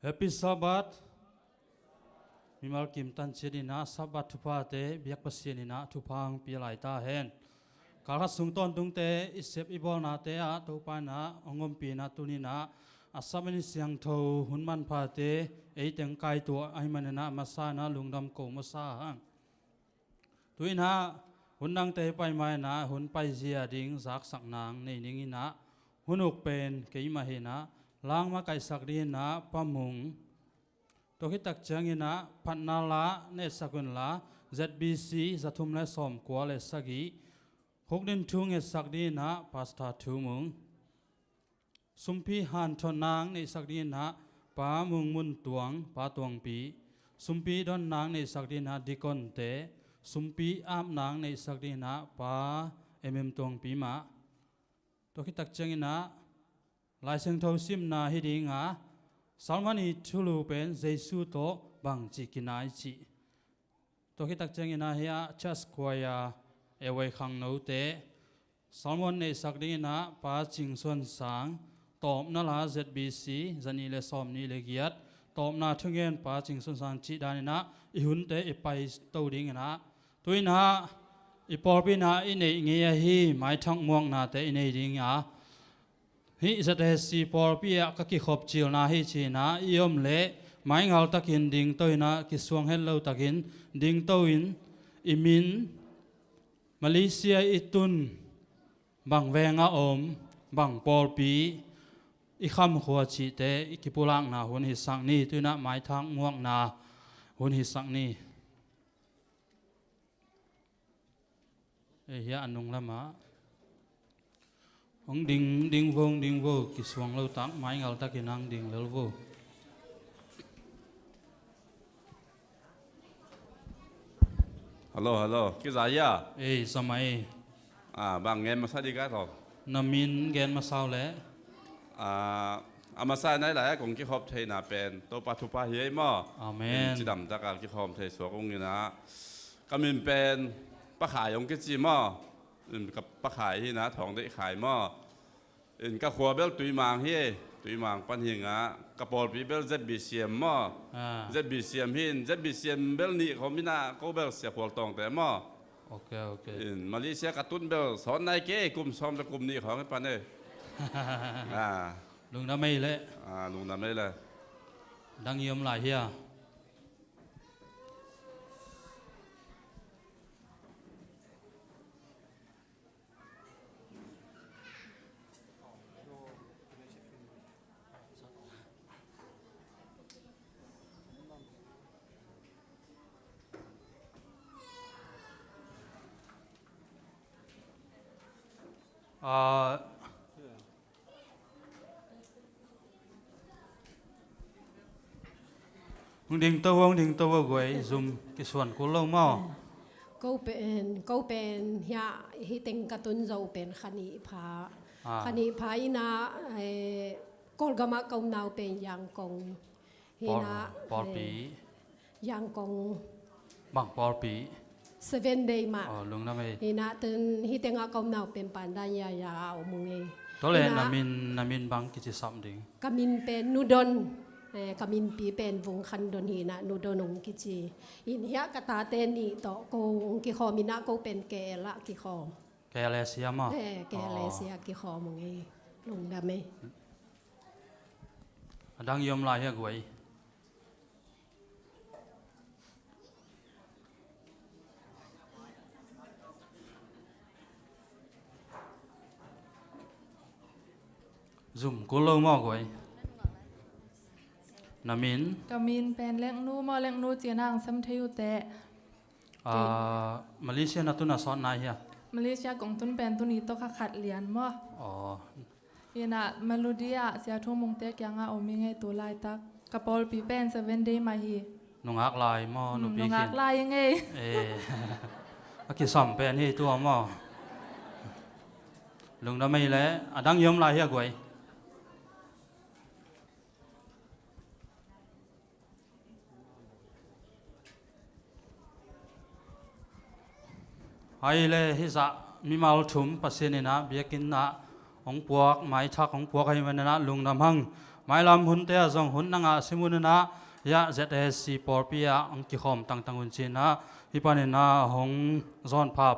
Happy Sabbath มีมากิมตันเชดินะสับบัตทุพาเตเบียกปัสเซียนินะทุพังปีไหลตาเห็นกาลสุงต้นตุงเตอิเซบอิบอลนาเตอะตุปานะองมปีนาตุนินะอาสามินิเสียงทูหุนมันพาเตเอตังไกตัวไอมันนะมาซานะลุงดำโกมาซาฮังตุยนะหุนนังเตไปมานะหุนไปเสียดิ่งสักสักนางในนิงินะหุนอุกเป็นเกยมาเห็นะล้างมาไกสักดีนะปะมุงตัวที่ตักจังอินะพันนาละเนสกุลละ ZBC จะทุ่มและสมกว่าและสกีหกดินทุ่งเอสักดีนะพาสตาทูมุงสุมพีหันทนางในสักดีนะปามุงมุนตวงปาตวงปีสุมพีดอนนางในสักดีนะดิกอนเตสุมพีอาบนางในสักดีนะปาเอ็มตวงปีมาตัวที่ตักจังอินะลายเสียงทาวซิมนาฮิดิงะSalmani chulu pen Jesu to bang chi kinai chi to ki tak chang ina hia chas kwaya ewe khang no te Salmon ne sakding ina pa ching son sang tom na la ZBC zani le som ni le giat tom na thungen pa ching son sang chi dan ina I hun te I pai to ding ina tuina I por pi na I nei nge hi mai thang muang na te I nei ding a hiจะได้สีปอร์ปีอะก็กิขบจิลนาฮิชีนะยอมเละไม้เงาตะกินดิ่งตัวนะกิสวงเฮลเลาตะกินดิ่งตัวอินอิมินมาเลเซียอิตุนบังแวงอาอมบังปอร์ปีอีคำขัวจีเตอีกิปุลังนาหุ่นหิสังนี่ตัวนะไม้ทางม่วงนาหุ่นหิสังนี่เฮียอันนุงละมาông đinh vô kỳ xuồng lâu tắc máy ngầu ta kỳ năng đinh lâu vô hello cái gì à ê sao mày bằng nghe mà sao đi cái rồi namin gen mà sao lẽ mà sao này là cũng cái hộp thầy nà bên tôi bắt thu pa hiế mà amen chỉ đầm ta cái hộp thầy số cũng như na cái mình bên bắt khải ông cái gì màกับปลาขายที่นะทองได้ขายหม้อกับขัวเบลตุยมังเฮ่ตุยมังปันหิงะกับปอลปีเบลเจ็ดบีเซียมหม้อเจ็ดบีเซียมหินเจ็ดบีเซียมเบลนี่เขาไม่น่าเขาเบลเสียขวดตองแต่หม้อโอเคมาเลเซียกับตุนเบลสอนนายเก้กลุ่มซ้อมแต่กลุ่มนี้ของปันเน่ลุงน้ำไม่เลยลุงน้ำไม่เลยดังยมหลายเฮียดิ่งตัวกวยซุ่มกิส่วนกุลเมาก็เป็นเฮียฮิติงกตุนเราเป็นขณีพาอินากอลกามะกงนาวเป็นยังกงฮินาปอลปียังกงบังปอลปี7 day มาลุงน้ำไม่ฮินาตึนฮิติงกงนาวเป็นปันดายายาอมุงเอตัวเล่นนามินบังกิจสัมดิ่งกามินเป็นนูดอนกามินปีเป็นวงคันดนฮีนะนูโดนงกิจีอินเฮียกตาเตนีต่อโกงกิคอมินะโกเป็นแกละกิคอแกเลเซียมั้งแกเลเซียกิคอมงเอลงดำไหมดังยมลายเฮียกวยซุ่มกุลเมากวยนามินเป็นเล็กนูมอเล็กนูเจียนางซัมเทยุเตะมาเลเซียนัตุนาสอนนายเฮียมาเลเซียกงตุนเป็นตุนีโตขัดเหรียญมั้เยน่ะมาลูดีอะเสียทุ่มงเตะยังอ่ะโอมิไงตัวลายตักกระปอลปีเป็น7 day มาฮีนงอักลายมอนุปีกินนงอักลายยังไงอากิสัมเป็นที่ตัวมอลุงดำไม่แล้วดังยมลายเฮียกวยไอ้เลยฮิซะมีมาลถุมปัสเซนินะเบียกินนะของพวกไม้ทักของพวกไอ้มันนะลุงน้ำหัง mai lam hun te zong hun nanga simununa ya ZSC porpia angki khom tang tang un china hipanina hong zon pa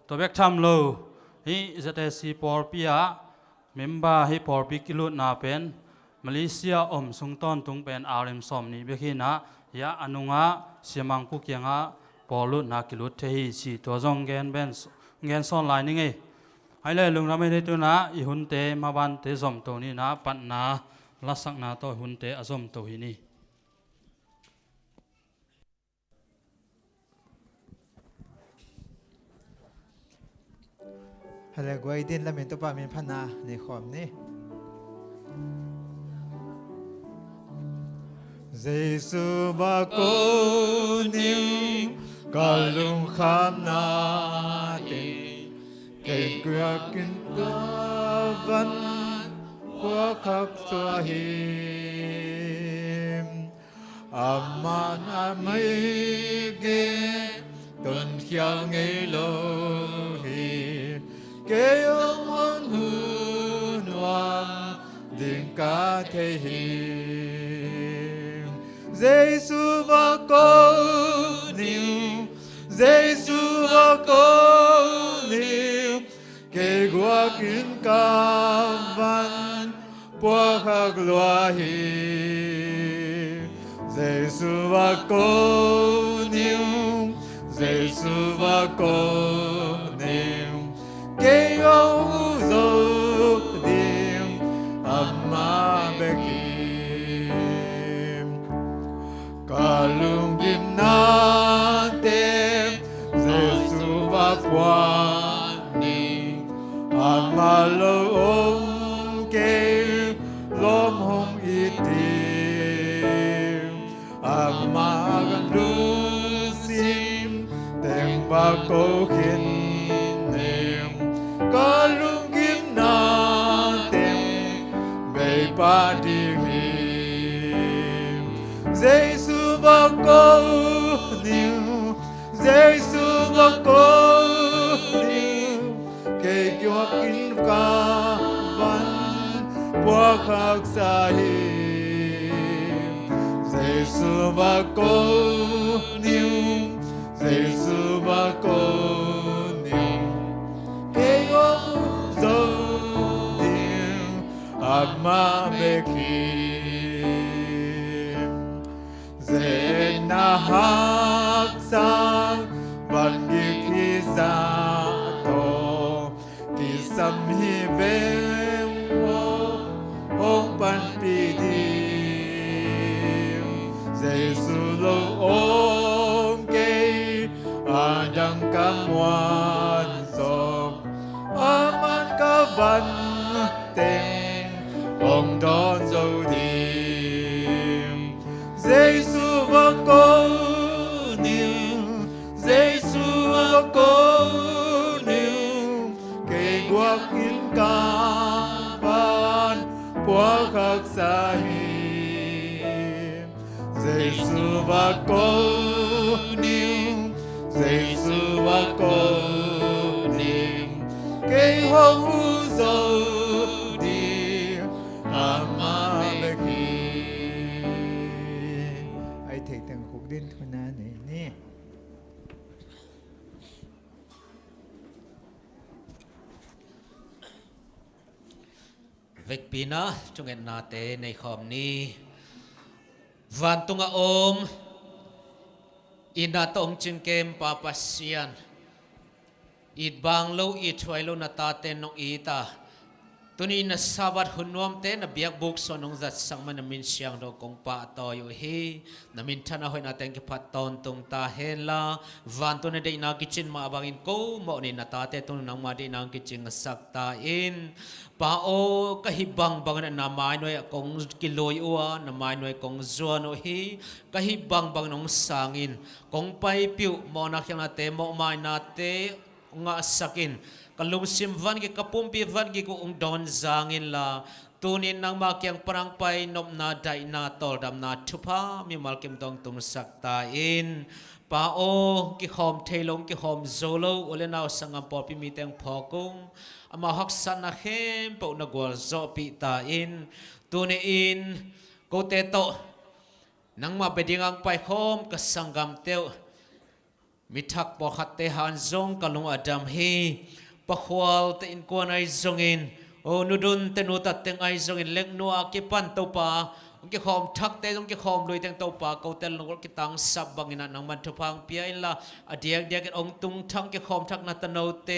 to bek tham lo hi ZSC porpia member hi porpi kilut na pen Malaysia sung ton tung pen RM som ni bekina ya anunga siamang pu kyanga polut na kilut the hi chi to zong gen son line nge hai le lung ramai tu na I hun te ma ban te zom to ni na pat na lasak na to hun te azom to hi ni Hala guai din lamin to pa min phana ni khom ni Giêsu ba cô niu kalung kham na ti kei kua kin ta van qua khắc xóa him aman amai ge tôn khiao ngây lo hi kê ông hôn hôn hoàng đình ca thế hiểm Giêsu va cô niu Giêsu va cô niu kê qua kín ca văn qua khắc loa hiểm Giêsu va cô niu Giêsu va cô niu kê ông dấu điểm amma bekim kalung dim na tem Giêsu va kwani amma lo om kê lom hong itim amma gan lu sim tem ba ko khin kalung kim na tem bay pa đi him Giêsu va cô niu Giêsu va cô niu kê cho kín ca văn qua khắc xa him Giêsu va cô niu Giêsu va cô amma bekim zena hak sang van gi sa to kisam hi vem hong pan pi dim Giêsu lo om ke adang kamwan som aman ka van tem ông đón dấu điểm Giêsu va cô niu Giêsu va cô niu kê qua kín ca ban qua khắc xa hiểm Giêsu va cô niu Giêsu va cô niu kê hong dấu ai thầy thằng khúc đến thôi na này nè Vek pina chungen nate nei khom ni van tunga om ina tong chingkem papasian it bang lo it chwai lo na ta ten nong ita tuni na sabat hunwam te na biak buk so nong zat sangman na min siang do kong pa to yo hi na min thana hoi na teng ki phat ton tung ta hen la van to na de na kitchen ma bangin ko mo ni na ta te tun nang ma de na kitchen sak ta in pa o kahibang bang na mai noi kong kiloi uwa na mai noi kong zuan o hi kahibang bang nong sangin kong pai piu mo na kyang na te mo mai na te nga sakin kalung simvan ki kapumpi van ki ko ung don zangin la ตูนินนางมาเกียงปรังไปนบนาไดนาตอลดำนาทุพามีมาลกิมตองตุมสักตาอินปาโอกิขอมเทลงกิขอมโซโลโอเลนาวสังกัมปอพิมีเตงพอกุงอามาฮักสันนาเข้มปนกวลโซปิตาอินตูนิอินโกเตโตนังมาเบดิงังไปคอมกับสังกัมเตวมิทักปอขัดเตหันซงกลุงอดัมฮีปะควาลเตอินกวนไอซงอินโอนุดุนเตนุตัดเตงไอซงอินเล็กนัวกิปันตัวปาองค์ขอมทักเตองค์ขอมลุยเตงตัวปาเกาเตลงกิตังสับบังอินันนังมันทุพังเปียอินละอดียกเดียกองตุงทังขอมทักนัตโนเต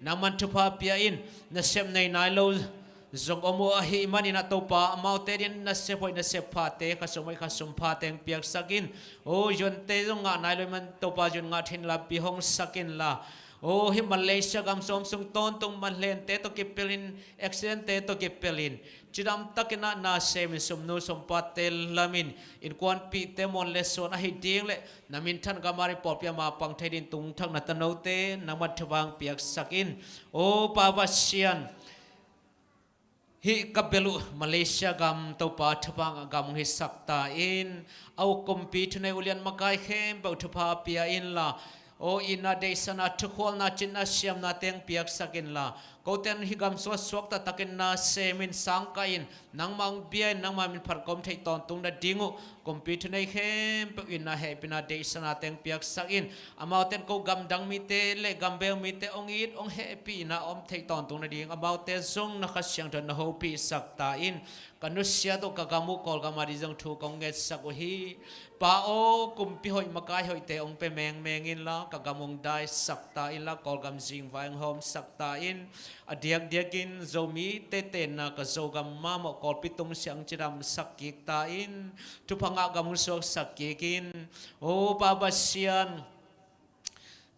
นังมันทุพาเปียอินนเซมในนายโลจงอมัวหิมันอินัตตัวปามาเตดินนเซพอยนเซพาเตขสมัยขสมพาเตงเปียกสักินโอจนเตจงงานายโลมันตัวปาจนงาทินลาปีหงสักินละโอ้ฮิมาเลเซียกำสมสุงต้นตรงมันเลนเตตกิเปลินเอ็กซิเดนเตตกิเปลินจิดามตักนะนาเซมิสมนูสมปัตเตลลามินอินควันปีเตมอนเลสโซนะฮิดีงเลนามินทันกามาริปอพิยามาปังเทดินตุงทังนัตโนเตนามัทบังเปียกสักินโอ้ปาบาเซียนฮิกับเบลูมาเลเซียกำตัวปาทบังกำฮิสักตาอินเอาคอมพิวเตอร์ในอุเลียนมาไกเข้มเบาทพาเปียอินละโออินาเดสนาทุกคนนาจินนาเซียมนาเตียงเปียกสักินละเขาเตียนฮิกำสวดสวกตะตะกินนาเซมินสังกัยนนังมังเบียนนังมามินพัดกอมไทยตอนตุงนาดิงูคอมพิวเตอร์ในเข้มเปอินนาเฮปินาเดสนาเตียงเปียกสักินอามาเตียนเขากำดังมิเตเลกำเบลมิเตองอีดองเฮปินาอมไทยตอนตุงนาดิงอามาเตียนซงนักเสียงเดินนาโฮปิสักตาอินกันนุเซียโตกะกามุกอลกามาดิจังทูกองเกตสักวฮีป้าโอกุมพิหอยมากายหอยเตองเปแมงอินละกะกามงได้สักตาอินละกอลกามซิงไวงโฮมสักตาอินอเดียกกินโจมีเตเตนะกะโจกามมาหมอกอลปิตุงเสียงจิดามสักกิกตาอินทุพังอากามุสวกสักกิกินโอปาบาเซียน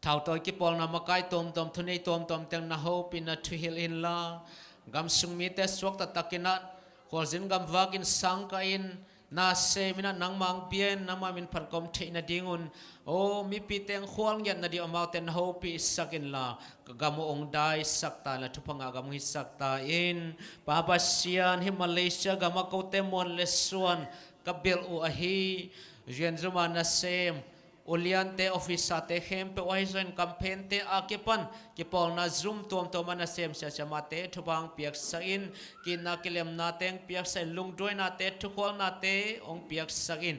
ท้าวตัวกิปอลนามากายตอมทุนในตอมเตียงนาโฮปินาทุฮิลอินละกามสุงมีเตสวกตะตะกินัดขอสินกำวากินสังกัยนนาเซมินะนังมังเปียนนามามินพันกอมเทนดิงุนโอมีปีเตงขวางยันนาดีอมาเตนโฮปีสักินลากามุองได้สักตาละทุพังกามุฮิสักตาอินปาบาเซียนฮิมาเลเซียกามาโกเตมอนเลสวนกับเบลอูอาฮีเจนซุมานาเซมอุลียนเตออฟฟิศเตเขมเปไว้ส่วนคัมเพนเตอาเก็ปันกิปอลนาซุมตัวมันนาเซมเสียมาเตทุบังเปียกสักินกินนากิเลมนาเตงเปียกใส่ลุงด้วยนาเตทุกคนนาเตองเปียกสักิน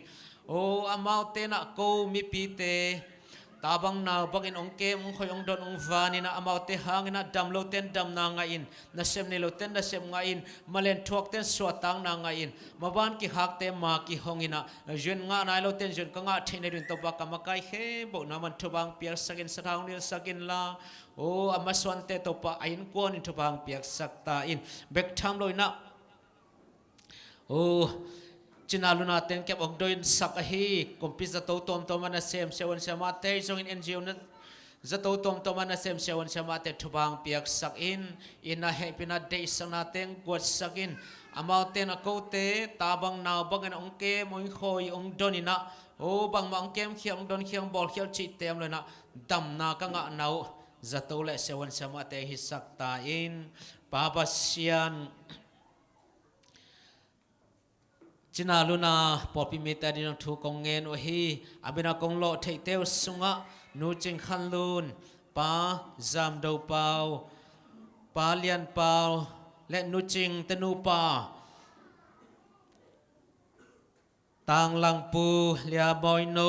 โออามาเตนะโกมีปีเตตาบังนาบังอินองเกมองคอยองดอนองวานินะอามาเตหางนะดัมโลเตนดัมนางอินนาเซมเนโลเตนนาเซมงอินมาเลนทวกเตนสวดตังนางอินมาบ้านกิฮักเตมากิฮองอินะจนงานายโลเตนจนกงาเทนดินตบกามากายเฮบุนามันทุบังเปียกสักินสทางเรียสักินลาโออามาสวนเตตบปะอินกวนอินทุบังเปียกสักตาอินเบกทามโลยนะโอจินาลุนาเต็งเก็บออกโดยสักฮีกุมพิจะโตตัวมันนะเซมเซวันเซมาเตยจงอินเจียวนั้นจะโตตัวมันนะเซมเซวันเซมาเตทุบางเปียกสักอินนะเฮปินาเดย์สังนาเต็งกวดสักอินอามาเตนะโกเตตาบังนาวบังกันองเกมองคอยองดอนินะโอ้บังมังเกมเขียงดอนเขียงบอลเขียวจิตเต็มเลยนะดำนากังะนาวจะโตเลเซวันเซมาเตฮิสักตาอินปาบาเซียนจินาลุนาปอปิเมตาดินทุกองเงินโอฮีอาบินากงโลเทเตวสุงะนูจิงขันลุนปาจามดาวเปาปาเลียนเปาและนูจิงตนูปาตางลังปูเลียบอยโน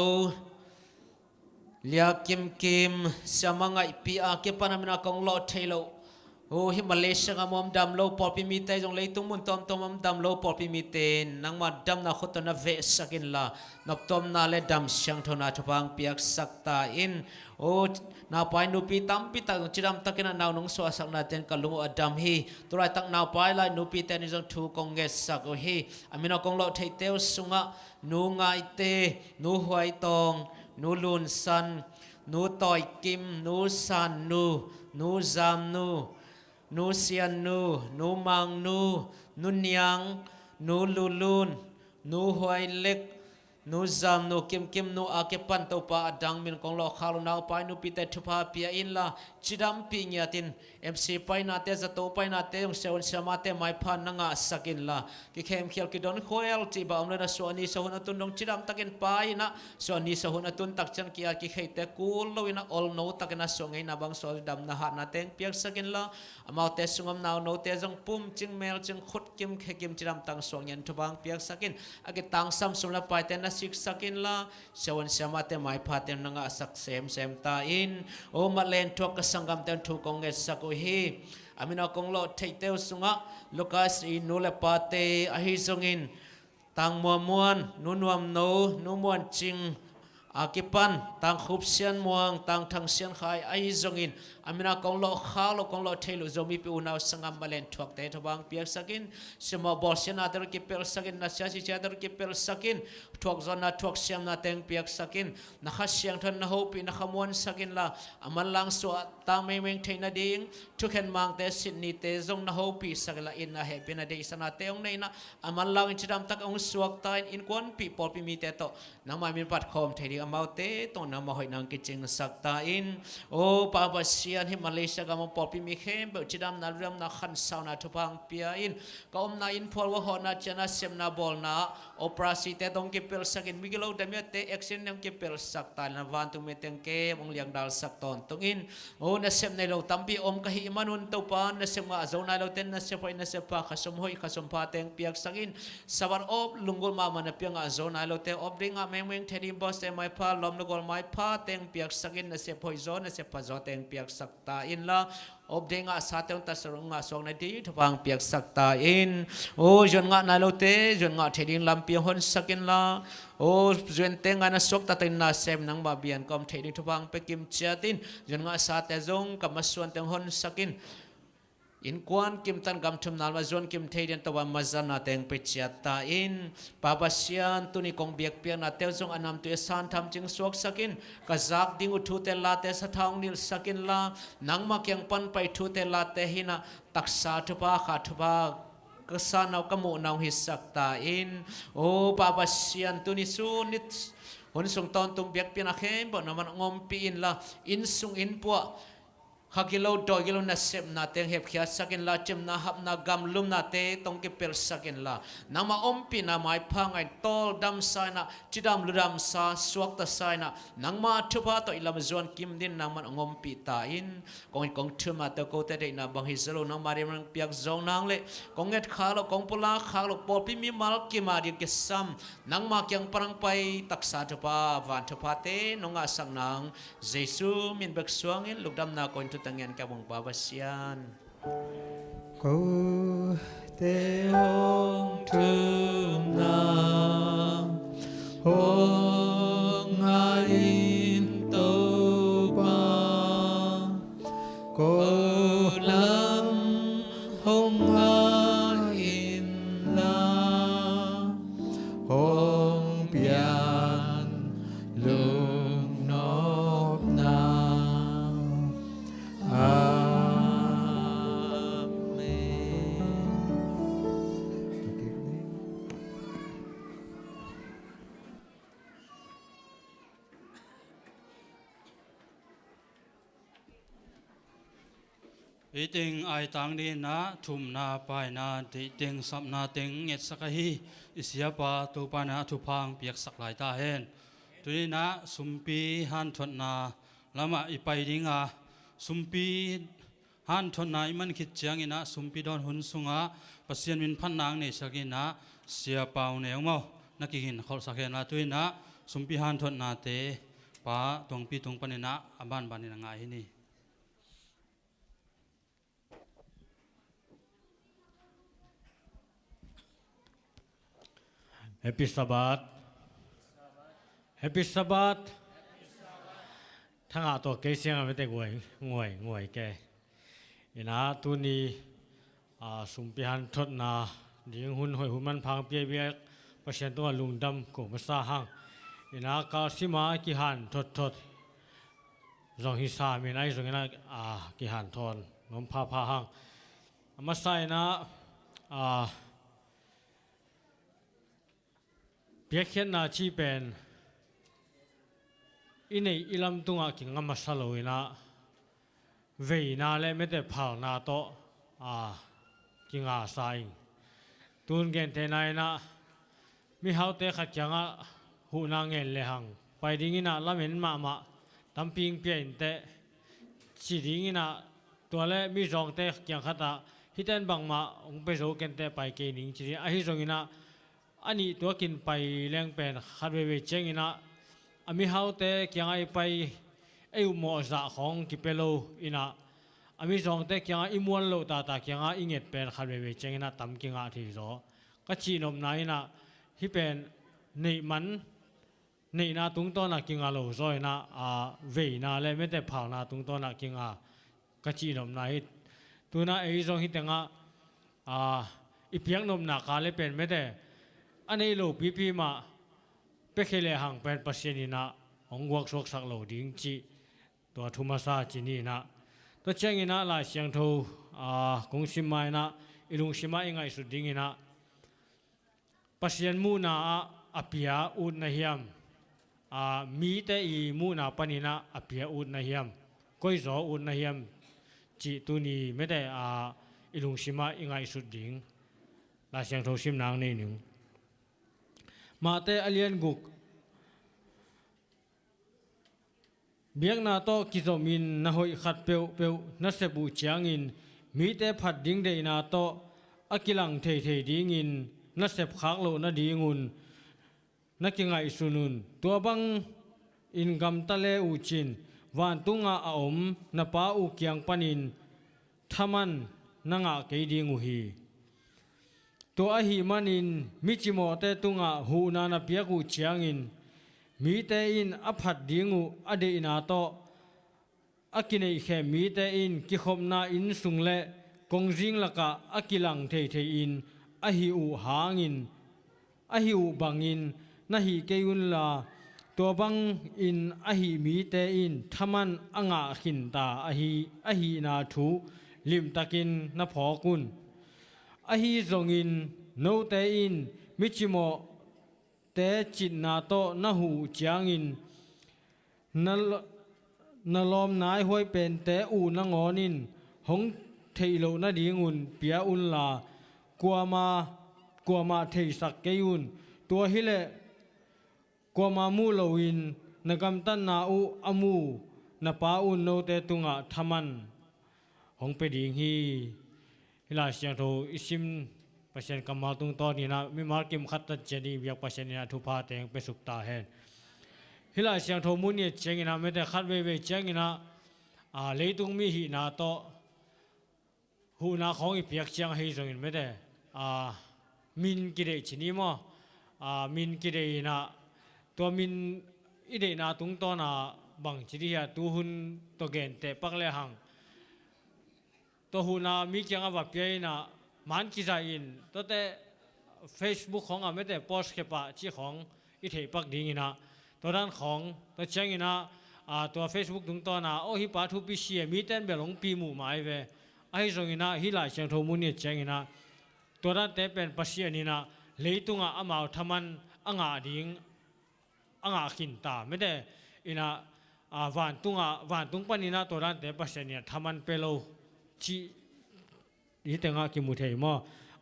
เลียกิมสมังไอปีอาเก็บปานาบินากงโลเทโลโอ้ฮิมาเลเซียกามอมดำโลปอปิมิเตจงเลยตุ้งมุนตอมมดำโลปอปิมิเตนังมาดำนาขดตัวนาเวสักินละนับตอมนาเลดำเสียงทนาทุพังเปียกสักตาอินโอ้นาไปนูปีตัมปีตังจิดำตักินนาวน้องสวาสักนาเตนกัลุงอดัมฮีตัวไรตักนาวไปไลนูปีเตนิจงทูกงเกสักโอฮีอามินากงโลเทเตวสุงะนูงายเตนูหวยตองนูลุนซันนูต่อยกิมนูซันนูจามนูเซียนนูมังนูเนียงนูลูลูนนูหวยเล็ก nu zam nu kim nu ake pan to pa adang min kong lo khalo naw pa nu pi te thupa pia in la chidam pi nya tin mc pai na te za to pai na te ong seon sama te mai phan na nga sakin la ki khem khial ki don khoel chi ba om na so ani so hun atun dong chidam takin pai na so ani so hun atun tak chan ki ki khei te kul lo ina ol no takena so ngai na bang so dam na ha na teng piak sakin la amau te sungam naw no te jong pum ching mel ching khut kim khe kim chidam tang so ngen thu bang piak sakin ake tang sam sum la pai te na sik sakin la seon sama te mai pha te na nga sak sem ta in o ma len thok ka sangam ten thu kong nge sako hi amina kong lo thei teu sunga lukas i nu le pa te a hi zongin tang muan nu nuam no nu muan ching akipan tang khup sian muang tang thang sian khai ai zongin amina kong lo kha lo kong lo thelu zomi pi unaw sangam malen thuak te thobang piak sakin sima bol sian ater ki pel sakin na sia si ater ki pel sakin thuak zona thuak siam na teng piak sakin na kha siang thon na ho pi na khamon sakin la aman lang so tang meng theina ding thukhen mang te sydney te zong na ho pi sakla in na happy na day sana te ong nei na aman lang chidam tak ong suak tain in kon pi pol pi mi te to na ma min pat khom thei ding amau te to na ma hoi nang ki ching sak ta in o pa ba sian hi malaysia ga mo pol pi mi khem be chidam na ram na khan sau na thupang pia in ka om na in phol wa ho na chana sem na bol na operasi te dong ki pel sakin migilo damya te action nang ki pel sak ta na van tu me teng ke ong liang dal sak ton tung in o na sem nei lo tampi om ka hi manun to pa na sem nga zo na lo ten na se pai na se pa khasum hoi khasum pa teng piak sakin sabar op lungul ma man piang nga zo na lo te op ringa meng thedi boss te mai pa lom lo gol mai pa teng piak sakin na se phoi zo na se pa zo teng piak sak ta in la ob denga sa teng ta sarung nga song na di thapang piak sak ta in o jon nga na lo te jon nga theding lam piang hon sakin la o jen teng ana sok ta ten na sem nang ba bian kom theding thapang pe kim chatin jon nga sa te zong kamasuan teng hon sakin in kwan kim tan gam thum nal ma zon kim theiden to wa mazana teng pe chiata in babasian tuni kong biak pia na tel jong anam tu san tham ching suak sakin ka zak ding u thu te la te sa thang nil sakin la nang ma kyang pan pai thu te la te hina taksa thupa kha thupa kasa naw kamu naw hi sakta in o babasian tuni su nit hon sung ton tum biak pia na khem bo naman ngom pi in la in sung in puwa hakilo dogilo na sep na teng hep khia sakin la chem na hap na gam lum na te tong ke per sakin la nama ompi na mai phangai tol dam sai na chidam ludam sa suak ta sai na nangma thupa to ilam zon kim din nangman ngompi ta in kong thuma to ko te de na bang hi zalo na mari mang piak zong nang le kong et khalo kong pula khalo pol pi mi mal ki ma di ke sam nangma kyang parang pai taksa thupa van thupa te nonga sang nang jesu min bek suang in lukdam na ko tangian ka mong babasian ko te hong thum na hong in to pa ko lam hong in la hong pian lung nop na iting ai tang ni na thum na pai na ti ting sap na ting nget sakahi isia pa tu pa na thu phang piak sak lai ta hen tuni na sumpi han thot na lama ipai ringa sumpi han thot na iman khit chiang ina sumpi don hun sunga pasien min phan nang ne sakina sia pau ne mo nakihin khol sakhen la tuni na sumpi han thot na te pa tong pi tung panina aban banina nga hi ni Happy Sabbath. Happy Sabbath. ทั้งอาตัวเกษียณไม่ได้งวยแกอินาตัวนี้สุมพิหันทดนาดิ่งหุ่นหอยหุ่นมันพังเปียเบียกประชันตัวลุงดำกูมาซาหังอินากาสิมากิหันทดรองฮิสามีนายรองอินากิหันทอนน้องพาหังมาใส่นะ เปียกเขียนนาชีเป็นอินในอิลำตุงกิงมาสลอยนะเวนาเลไม่ได้ผ่านาโตกิงอาสายตูนเกนเทนายนะมีเขาเตะขัดจังหูนางเงินเลยหังไปดิ้งนะละเม็นมาตั้มปิงเปลี่ยนเตะสีดิ้งนะตัวเล่มีสองเตะยังขัดฮิตเตนบังมาองไปโซเกนเตะไปเกนิงจีไอฮิสงนะอันนี้ตัวกินไปเลี้ยงเป็นขัดเวเจงนะมีเขาเตะยังไอไปไออุโมงค์ของกิเปโลอินะมีสองเตะยังไอมวนโลตายังไออิงเงตเป็นขัดเวเจงนะตั้มกิงอาทีโซก็ชีนมนายนะที่เป็นในมันในนาตุงต้นกิงอาโลซอยนะเวนาเลยไม่ได้ผ่านาตุงต้นกิงอาก็จีนมนายตัวน่ะไอ้ทรงฮิตงอีเพียงนมหนักการเลยเป็นไม่ได้อันนี้โลพีมาเปเคเลหังเป็นปัสยานีนะองวักสกสักโลดิ้งจีตัวทุมาซาจีนี่นะตัวเจ้างินะลายเสียงทูกงสิมานะอีลุงสิมาเองไงสุดดิ้งนะปัสยันมูนาอภิยาอุดนาฮิมมีแต่อีมูนาปนินะอภิยาอุดนาฮิมก้อยโซอุดนาฮิมจีตุนีไม่ได้อีลุงชิมาเองไงสุดดิ่งลาเสียงโทชิมนางนี่หนึ่งมาแต่อเลียนกุกเบียกนาโตกิโซมินนาหอยขัดเปียวนัสบูเจียงอินมีแต่ผัดดิ่งเดนาโตอากิลังเทดิ่งอินนักเสพขักโลนัดีงุนนักยังไงสุนุนตัวบังอินกำตะเลอุจินวันตุงอาอมนป้าอุกยังปนินทามันนังอาเกดีงูฮีตัวอหิมันินมิจิโมเตตุงอาหูนานาเปียกุเชียงอินมีเตอินอภัดดีงูอเดอินาโตอากินไอแค่มีเตอินกิขมนาอินสุงเลกงจิงละกะอากิลังเทอินอหิวหางินอหิวบังอินนาหิเกยุนลาตัวบังอินอหิมีเตอินทมันอ่างขินตาอหินาทูลิมตะกินนาพอกุนอหิจงอินโนเตอินมิจิโมเตจินนาโตนาหูจางอินนาลอมนายห้วยเป็นเตอูนางอนินหงเทโลนาดีงุนเปียอุนลากลัวมาเทสักเกยุนตัวฮิเลกลัวมามูลวินนกำตันนาอุอามูนปาอุนโนเตตุงะทมันหงไปดิ่งฮีฮิลาเสียงโทอิซิมปัสยันกำมาตุงตอนนี้นะมีมาร์กิมขัดตัดเจดีวิยกปัสยันนะทุพาเตงไปสุกตาเห็นฮิลาเสียงโทมุนีเจงินะไม่ได้ขัดเวเจงินะเลยตุงมีหีนาโตหูนาของอีเปียกเชียงให้ส่งไม่ได้มินกิเดชนี่มั้มินกิเดนะตัวมินอีเดนะตุงตอนะบังจิริยาตูหุนตัวเกนเตปักเลหังตัวหูนามีเกียงอวับเปียนะมันกิจอินตัวแต่ Facebook ของไม่ได้โพสต์เก็บที่ของอีเทปักดิ่งนะตัวด้านของตัวเชียงนะตัว Facebook ตุงตอนะโอ้ฮิปาทุปิเชียมีเต้นเบลงปีหมู่หมายเวไอ้ส่งนะฮิลาเชียงโทมุนีเชียงนะตัวนั้นแต่เป็นปัสยานีนะเลยตุงอามาทมันอ่างดิ่งอ่างขินตาไม่ได้อินะวันตุงปนินะตัวนั้นแต่ปัสยานีทมันเปโลชีนี่แต่งากิมุเทยมอ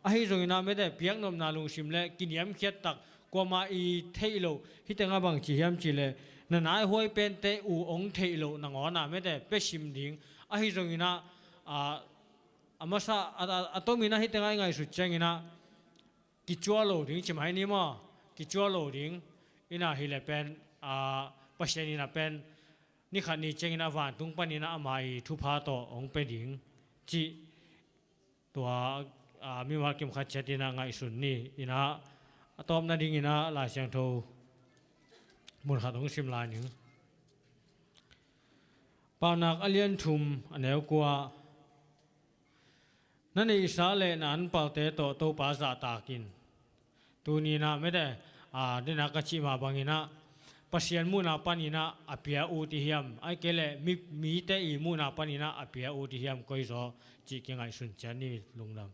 ไอ้ส่งนะไม่ได้เพียงนมนาลุงชิมเล่กินยำเขียดตักกว่ามาอีเทยโลที่แต่งาบางจียำจีเล่นั่นนายห้วยเป็นเตอูองเทยโลนังอ๋อนะไม่ได้เปชิมดิ่งไอ้ส่งนะอามาซาตัวมีนะฮิตงไงสุดเจงินะกิจวัตรโหลดิ้งชิมให้นี่มั้งกิจวัตรโหลดิ้งอินะฮิเลเป็นปัจจัยนี่นะเป็นนี่ขันนี่เจงินะวันตุงปนินะอามาอีทุพาโตองเป็นดิ้งจีตัวมีว่าเก็บขัดเจตินะไงสุดนี่อินะตอมนั่นดิ้งอินะลายเสียงโทมุนขัดองชิมลายหนึ่งปานักอเลียนทุมอันเดียวกว่านั่นอิสาเลนันเป่าเตโตโตปาซาตากินตัวนี้นะไม่ได้เดินักชิมาบังอินะปัสยันมูนาปานินะอภิยาอุติฮิมไอเกเลมีเตอีมูนาปานินะอภิยาอุติฮิมก็อิโซจีเกงไอสุนเจนี่ลุงดำ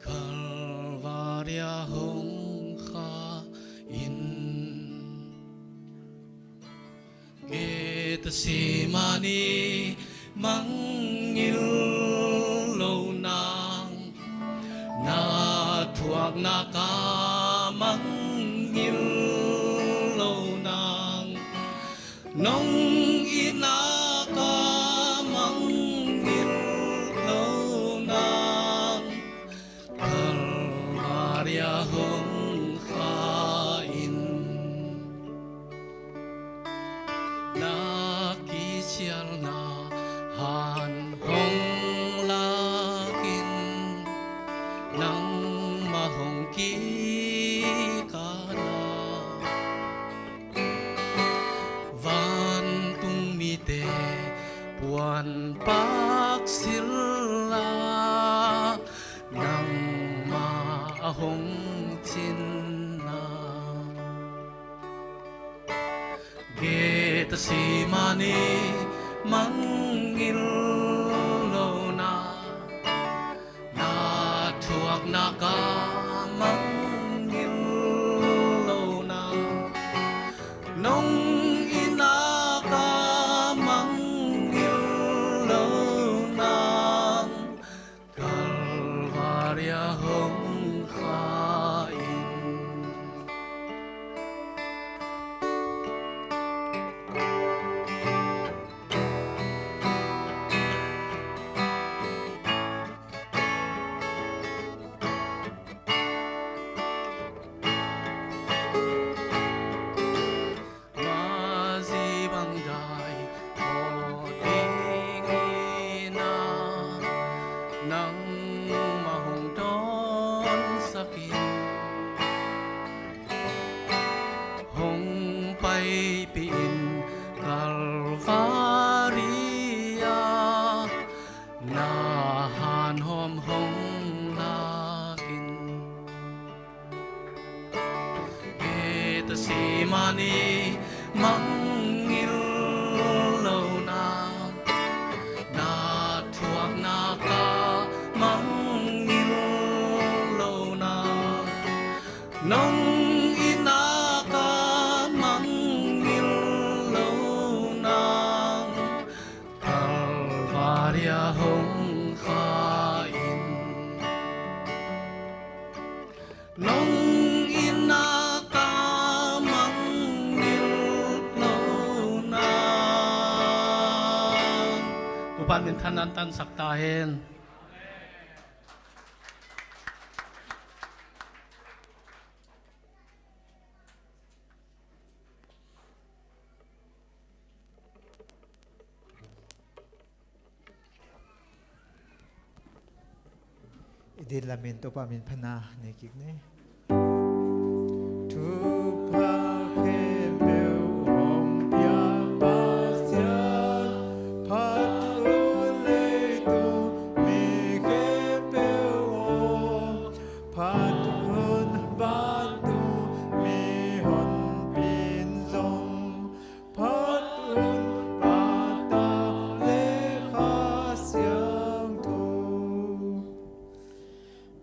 Kalvaria hong kha in Getsemani mangil lâu nang na thuak na ka mangil lâu nang nong ina ka mangil lâu nang Kalvaria hong kha in na kisial na han hong lakin nang mahong ki ka na van tung mi te puan pak sila nang mahong chin na Getsemani mangil lâu na na thuak na ka mangil lâu na nong ina ka mangil lâu na Kalvaria hong kha in Mazibangday o tingina nang mahong don sakin hong pai pin Kalvaria na han hom hong lakin Getsemani mangil lâu na na thuak na ka mangil lâu na nong ina ka mangil lâu na Kalvaria hong kha in nong ina ka mangil lâu na Tupan min thanan tan sakta hen Idin lamento pa min pana nekik ne.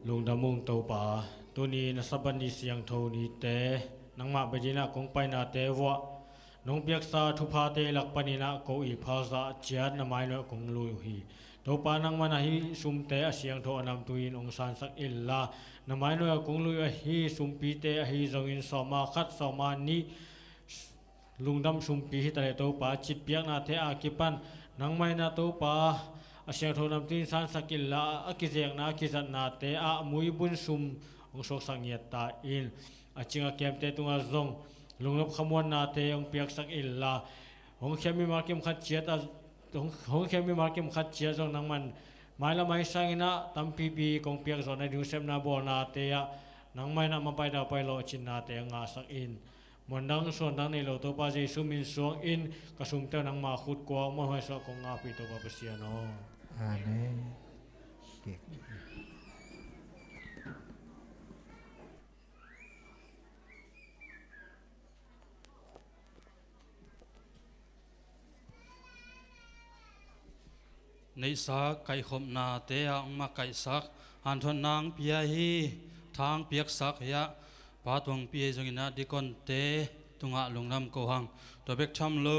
Lung damung tàu pa tu ni na saban ni siang thâu ni te nang ma bajina kong pai na te wa นงเปียกซาทุพาเตลักปนินะโกอีภาษาเจียนนามายโนกงลุยฮีตัวปานังมันฮีสุมเตอเสียงโทอนำตุยนองซานสักอิลลานามายโนกงลุยฮีสุมปีเตฮีจงอินสอมาคัดสอมานีลุงดำสุมปีฮิตะเลตัวปาจิตเปียกนาเทอากิปันนังไม่นาตัวปาเสียงโทนำตุยซานสักอิลลาอกิเจียงนากิจันนาเตอามุยบุญสุมองศกสังเงียตาอินอาจิงอาเกมเตตุงอาซงลุงนบขมวนนาเตองเปียกสักอิลลาหงเขมีมาร์กิมขัดเชียตหงเขมีมาร์กิมขัดเชียจงนังมันไม่ละไม่สังนะตั้มปีปีกงเปียกจนในดิวเซมนาบอลนาเตยนังไม่นะมาไปดาวไปโลจินนาเตงาสักอินมันดังส่วนดังในโลตัวปาจิสุมินสวงอินกระสุมเตนังมาขุดกวางมันให้สกงอาปีตัวปาเปเซียโนอาเมนเก่ง ในสักไก่ขมนาเตะมาไก่สักหันทนนางเปียฮีทางเปียกสักยะปาตวงเปียจงอินาดิกอนเตตุงะลงน้ำโกหังตัวเบกทำโล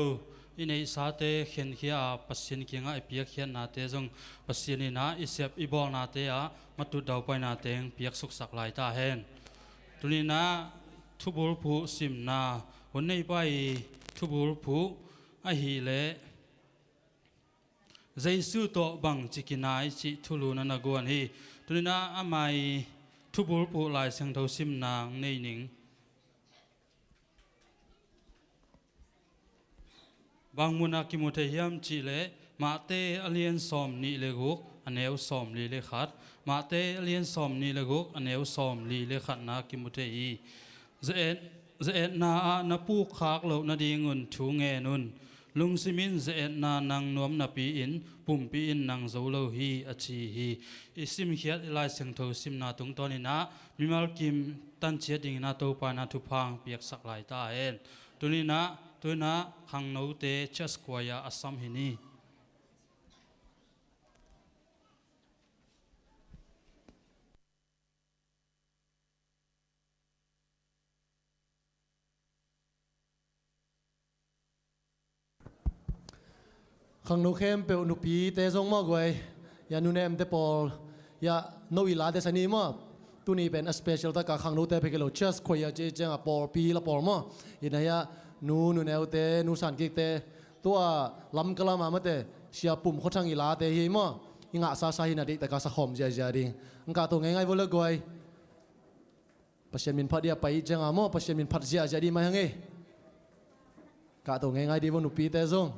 อินในสาเตเขียนเขียปัสสินเขียงไอเปียกเขียนนาเตจงปัสสินีนาอิเสบอิบอลนาเตะมาตุดดาวไปนาเตงเปียกสุกสักลายตาเห็นตุนีนาทุบุลผู้สิมนาวันนี้ไปทุบุลผู้ไอฮีเลใจสู้ตัวบังจิกินายจิทุลุนันกวนฮีตุนนาอามัยทุบุลปูลายเสียงเท้าซิมนางในหนิงบางมุนักิมุเทียมจิเลมาเตอเลียนสอมนีเลกุกอันเอวสอมลีเลขัดมาเตอเลียนสอมนีเลกุกอันเอวสอมลีเลขัดนากิมุเทีเจเอ็ดนาปูขากเหล่านาดีเงินชูเงนุนลุงซิมินเจเอ็ดนานังนวมนาปีอินปุ่มปีอินนังโซโลฮีอชีฮีอิซิมเขียดลายเสียงโทซิมนาตุงตอนินะมิมัลกิมตันเชียดิงนาโตปานาทุพังเปียกสักลายตาเอ็นตุนินะตัวนะขังโนเตเชสควายาอัสซัมฮินีขังนุเข้มเปอุนุปีเตจงมากไว้ยานุเนมเตปอลยาโนวิลาเดสนีมาตัวนี้เป็นสเปเชียลตะกาขังนุเตเปกโลเชสคอยาเจเจงปอลปีละปอลมาอินายานูเนวเตนูสันกิเตตัวลำกลามาเตเชียปุ่มขทังอิลาเตฮีมาอิงาซาซาฮินาดิตะกาสะขมเจเจดิงอังกาตัวง่ายๆวลกไว้ปัจเจมินพัดเดียไปเจงอาโมปัจเจมินพัดเจียเจดีมาฮังเอกาตัวง่ายๆดีวนุปีเตจง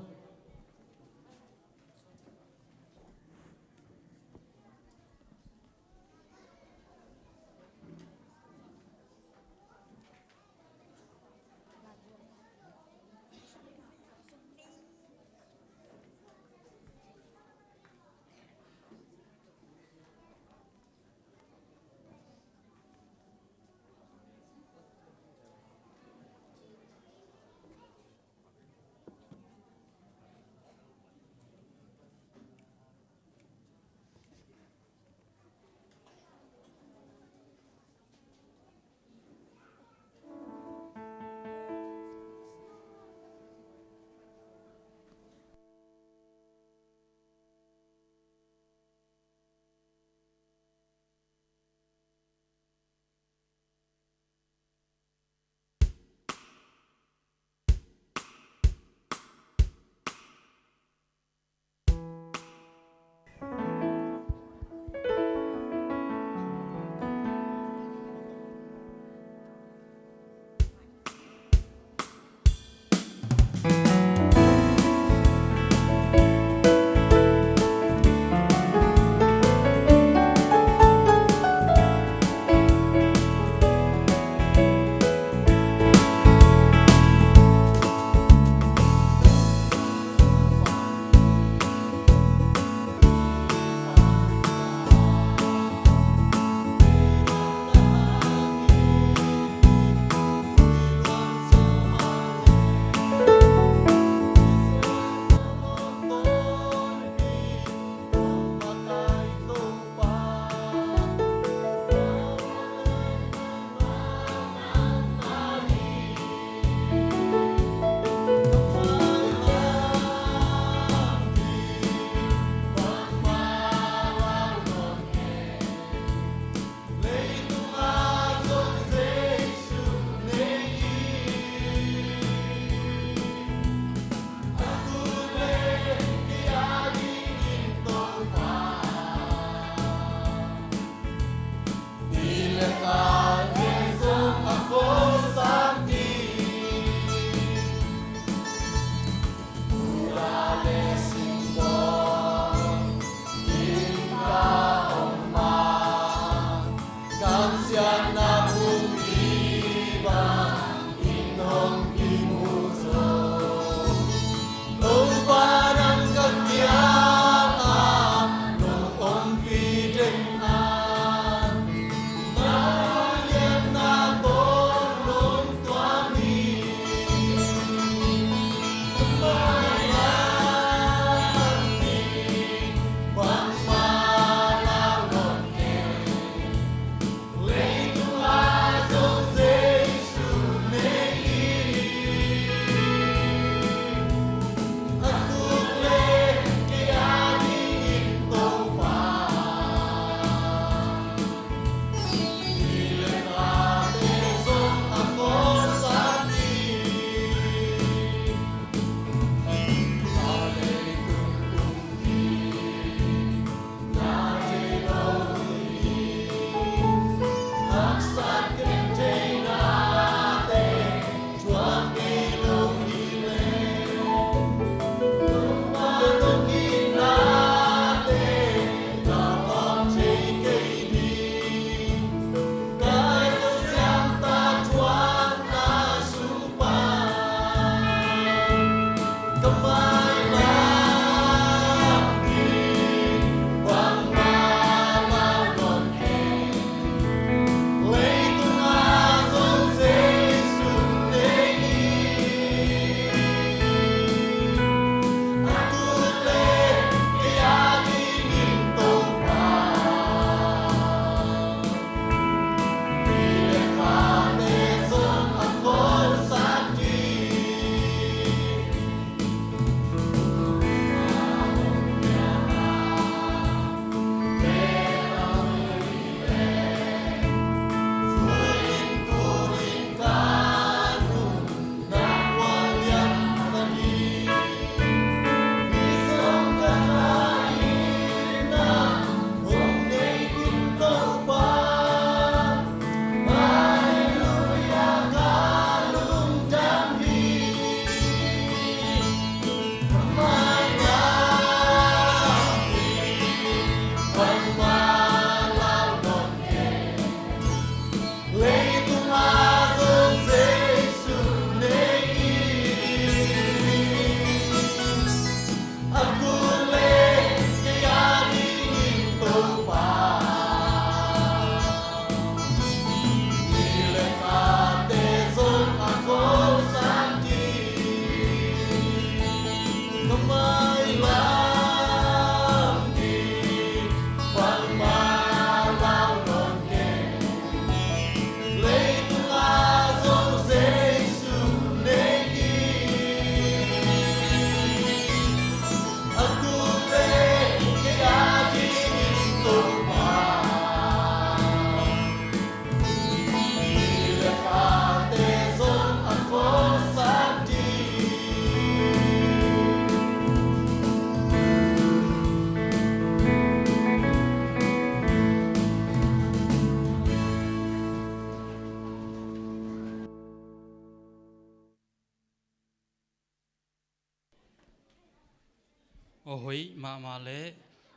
หอยมาเล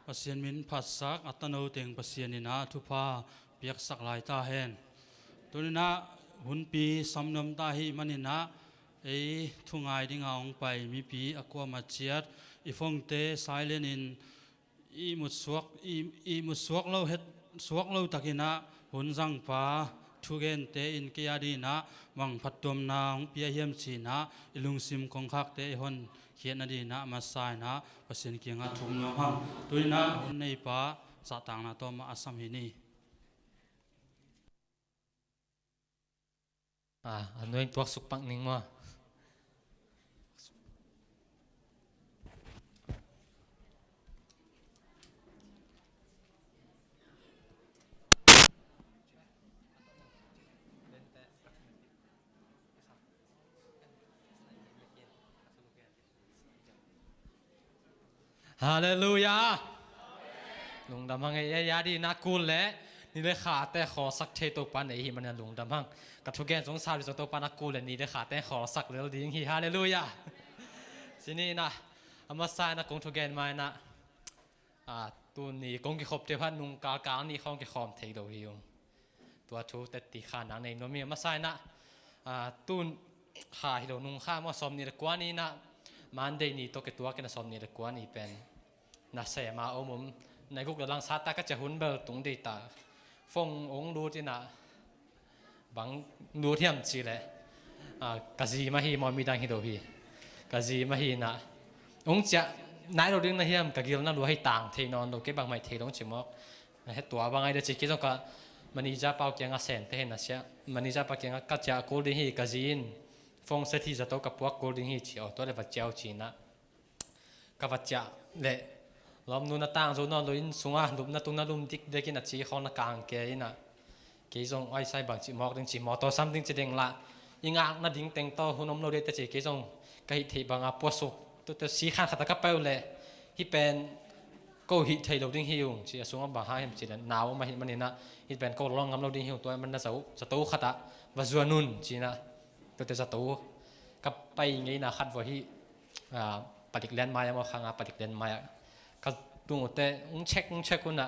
ปัสเซียนมินพัสสักอัตโนเต็งปัสเซียนินะทุพาเปียกสักลายตาเห็นตัวนี้นะหุ่นปีสำนมตาหิมันนี่นะทุ่งไงดิ่งเอาไปมีปีอากวมาเชียดอีฟงเตไซเลนินมุดสวกมุดสวกเราเฮ็ดสวกเราตะกินะหุ่นจังฟ้าทุเกนเตอินเกียดีนะวังพัดตมนาของเปียเฮียมชีนะอิลุงซิมคงคักเตหนเขียนอดีนะมาสายนะปัสเซียนเกียงอาทุ่มน้องห้องตัวนี้นะหุ่นในป่าสะต่างนะตัวมาอาสัมหินีอันนู้นตัวสุกปังนิ่งมั้งฮาเลลูยาลุงดำมังเอ้ยาดีนักกูเล่นี่เลยขาแต่ขอสักเทตัวปันไอ้หิมันลุงดำมังกับทุกแกนสงสารที่ตัวปันนักกูเล่นี่เลยขาแต่ขอสักเรื่องดีฮีฮาเลลูยาทีนี้นะอามาสายนะกงทุกแกนมานะตัวนี้กงกิขบเทพันนุงกากางนี่เขากิขอมเทโดฮิวตัวทูแต่ตีขาหนังในโนมีอามาสายนะตุนขาฮิโดนุงข้ามาสมนี่ละกว่านี่นะมันได้นี่ตัวเกตัวกันสมนี่ละกว่านี่เป็นน่าเสียมาเอามุมในกุกหลังซาตาก็จะหุ่นเบลตรงดีตาฟงองดูที่น่ะบังดูเทียมจีเลยกะจีมาฮีมอมีดังฮิโดฮีกะจีมาฮีน่ะองจะนายเราดึงนะเฮียมกะกิลนั่นดูให้ต่างเทนอนเราเก็บบางไม่เทลงจิมอกให้ตัวบางไงเดี๋ยวจิกิจก็มันนี่จะเป่าเกียงอาเซนเทนนะเสียมันนี่จะเป่าเกียงกัจจะโกลดิฮีกะจีนฟงเซตีจะโตกับพวกโกลดิฮีเชียวตัวเล็บเจ้าจีนะกับวัจจะเละลมนูนต่างโซนนลุยสุงอ่ะลุมนาตุนาลุมดิกเด็กินัดชีเขานักกางเกยนะเกยจงไอ้ใส่บางจีมอกดึงจีมอตัวซ้ำดึงจีเด้งละยิงอ่างนัดดิ้งเต็งโตหุ่นอมโลเดตจีเกยจงกะหิที่บางอ่ะปวดสุตัวสีข้างขัดตะกับเปลเลยที่เป็นก็หิที่เราดึงหิวจีสุงอ่ะบางให้จีนั้นหนาวมาหิมันนี่นะที่เป็นก็ร้องกำเราดึงหิวตัวมันน่าจะตู้ขัดตะวาจวนุนจีนะตัวจะตู้กับไปงี้นะขัดว่าที่ปฏิกิริยามาอย่างว่าข้างปฏิกิริยามาก็ดูแต่เช็คคุณนะ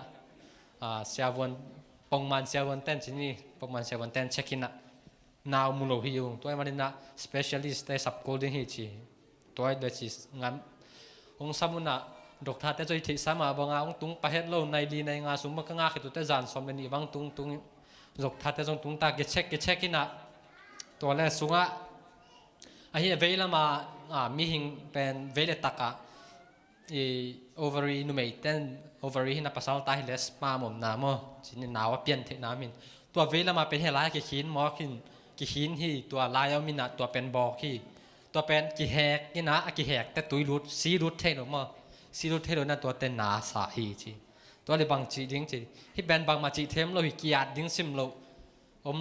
เสียวันปงมันเสียวันเต้นที่นี่ปงมันเสียวันเต้นเช็คอินนะนาวมุโลฮิวตัวมันนี่นะ specialist แต่ sub golden hitch ตัวเด็กที่งั้นองสามุนะดอกท่าแต่ใจที่สามาบางองตุงไปเฮ็ดโลในดีในงานสมบัติงาคือตัวแต่จานสมเป็นอีบางตุงดอกท่าแต่จงตุงตาเกเช็คอินนะตัวแรกสุงะไอ้เหี้ยเวลามามีหิงเป็นเวลตักะovary นุ่มไอ้เต้น ovary ที่นับภาษาไทยเลสมาหม่อมน้ำมั้งจีนหนาวเปลี่ยนเทน้ำมินตัวเวลามาเป็นเฮลายกี่หินมอกินกี่หินที่ตัวลายเอามินตัวเป็นบอกที่ตัวเป็นกี่แหกกี่นะกี่แหกแต่ตุยรุดซีรุดเทนออกมาซีรุดเทนนั่นตัวเต้นหนาสาหีจีตัวเลยบางจีดิ้งจีที่เป็นบางมาจีเทมเราหิกียดดิ้งซิมเรา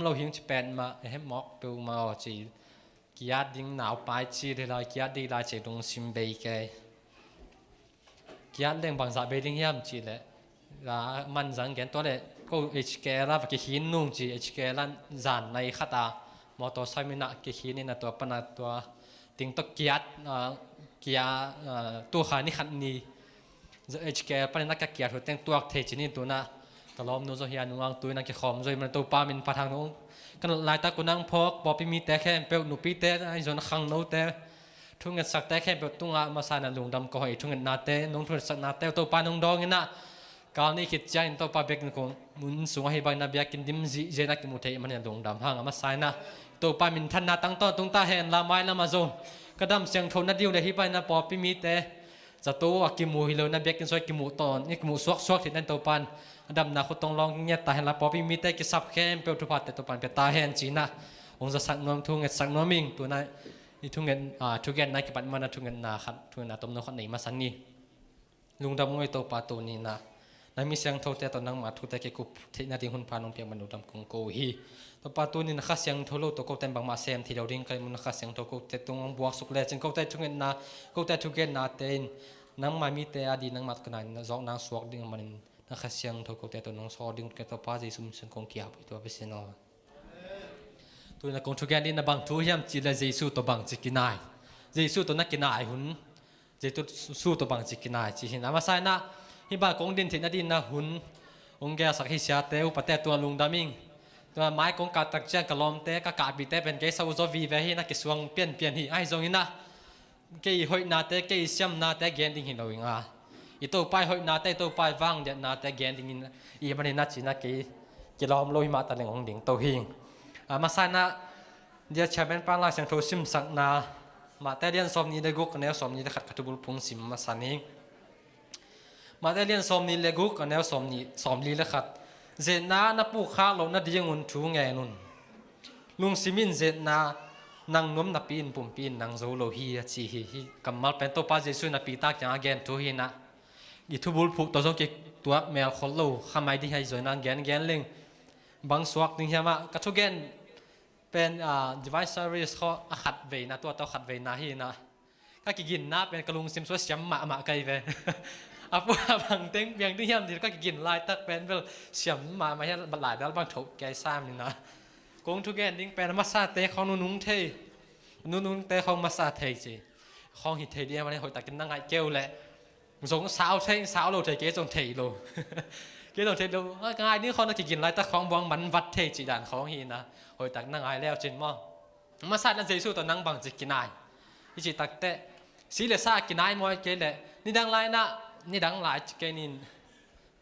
เราหิงจะเป็นมาให้หมอกเปลมาจีกียดดิ้งหนาวปลายจีเลยกียดดีลายจีตรงซิมเบย์แกกียดเรื่องบางสายเบดิ้งย่ำจีเลยมันจังเกนตัวเลยก็เอชเคลาบกี่หินนุ่งจีเอชเคลันจานในขัดมอเตอร์ไซค์มินะกี่หินนี่นะตัวปนัดตัวติงตกกียดตัวขานี่ขัดนี่เอชเคปนัดนักกียดหัวเต็งตัวเทจินี่ตัวน่ะตลอดนู้นโซเฮียนุ่งตัวนักกี่ขอมโซยมันตัวปามินปะทางนู้นกันลายตากุนังพกปอปีมีแต่แค่เปลวหนุปีแต่ไอ้โซนขังนู้นแต่ทุ่งเงินสักแต่แค่เปลวตุ้งมาสานลุงดำก็ให้ทุ่งเงินนาเต้นุ่งทุ่งสักนาเต้ตัวปานุ่งดองนี่นะการนี้คิดใจตัวปาเบกนึกมุนสูงให้บางนับยากินดิมจีเจนักกิมุเทมันยังลุงดำห่างมาสายนะตัวปามินทันนาตั้งต้นตุ้งตาเห็นลาไม้ลามาโซกระดำเสียงโทนนัดเดียวเลยที่ไปนะปอปีมีแต่จะตัวกิมูฮิโลนับยากินซอยกิมูตอนนี่กิมูสวกที่นั่นตัวปันดำนาคนต้องลองเงียบตาเห็นละปอปีมีแต่กิสับแค่เปลวทุพัดแต่ตัวปันเป็นตาเห็นจีนะองจะสักน้องทุ่งเงินสักน้องมิงตัวนั้นนี่ทุ่งเงินทุ่งเงินนักกิปันมันทุ่งเงินนาขัดทุ่งเงินนาต้มน้องขัดไหนมาสันนี่ลุงดำงวยตัวปาตัวนี้นะนั่นมีเสียงโทรแต่ตอนนั้นมาทุกแต่เกี่ยวกับที่นาทีหุ่นพานองเปียมนุษย์ดำคงโกฮีตัวปาตัวนี้นักเสียงโทรโลตัวก็เต็มบางมาเซมที่เราดิ้งกันมันนักเสียงโทรก็แต่ตรงบวกสุกเลยจึงก็แต่ทุ่งเงินนาก็แต่ทุ่งเงินนาเต็นนั่งมามีแต่อดีนั่งมาขนาดนั้นจอกนั่งสวกดิ้งมันนักเสียงโทรก็แต่ตัวน้องซอดิ้งกันตัวป้าจีสุ่มซึ่งคงเกี่ยวไปตัวไปเสียนอตัวนักคงทุ่งเงินนี่นับบางทุ่งยามจีเลยเจสุตัวบางจีกินายเจสุตัวนักกินายหุ่น จะตุสู้ตัวบางจิกินายจีหินอามาใส่นะฮิบากงดินถิ่นดินนะหุ่นองแกสักฮิเสียเตอุปเตตัวลุงดามิงตัวไม้กงกัดตักเจงกะลอมเตกะกาบิเตเป็นเกสาวโซวีเวหินะกิสวงเปลี่ยนหิไอซงหินะเกยหอยนาเตเกยเสียมนาเตเกนดิ้งหินเอาอิงอ่ะอีตัวไปหอยนาเตตัวไปวางเดนาเตเกนดิ้งหินอีมันนี่นะจีนะเกยกิลอมโลหิมาตะเลงองดิ่งตัวหิงอามาใส่นะเดี๋ยวเชฟเป็นปังลายเสียงโทซิมสักนามาแต่เรียนสมนี้ได้กุกแนวสมนี้ได้ขัดขัดบุลพุงสิมมาสันนิงมาแต่เรียนสมนี้ได้กุกแนวสมนี้สมนี้ได้ขัดเจน่านับปูข้าลงนัดยังอุ่นชูไงนุ่นลุงซิมินเจน่านังน้มนับปีนปุ่มปีนนังโซโลฮีจีฮีกำมัลเป็นตัวป้าเจสุนับปีตากยังอาเกนทูฮีนะอีทุบุลพุตัวสงเกตัวเมลคอลโลขมายดีให้จอยนังแกนเล็งบางสวกนึงใช่ไหมกัทุเกนเป็นdevice service เขาขัดเวนะตัวขัดเวนะฮีนะก็กินนะเป็นกระลุงซิมสวยเสียมมาไกลเวอาปูบางเต็งเบียงที่ยามที่ก็กินลายตักเป็นเวลเสียมมาให้บัดหลายแล้วบางถูกแกซ้ำนี่นะกงทุกแกนดิ้งเป็นมาซาเตะเขานุ่งเทนุ่งเตะเขามาซาเทจีของหิเทเดียมันให้หอยตักกินนั่งไงเกลแหละสงสาวเทสาวโลเทเกจงเทโลเกจงเทโลง่ายนี่เขาน่าจะกินลายตักของบวงมันวัดเทจีด่านของหินะหอยตักนั่งไงแล้วจินมั่งมาซานั่นเจสุตัวนั่งบังจิกินไอที่จิตักเตะสีเลซ่ากินไอมวยเกลแหละนี่ดังไรนะนี่ดังหลายเกนิน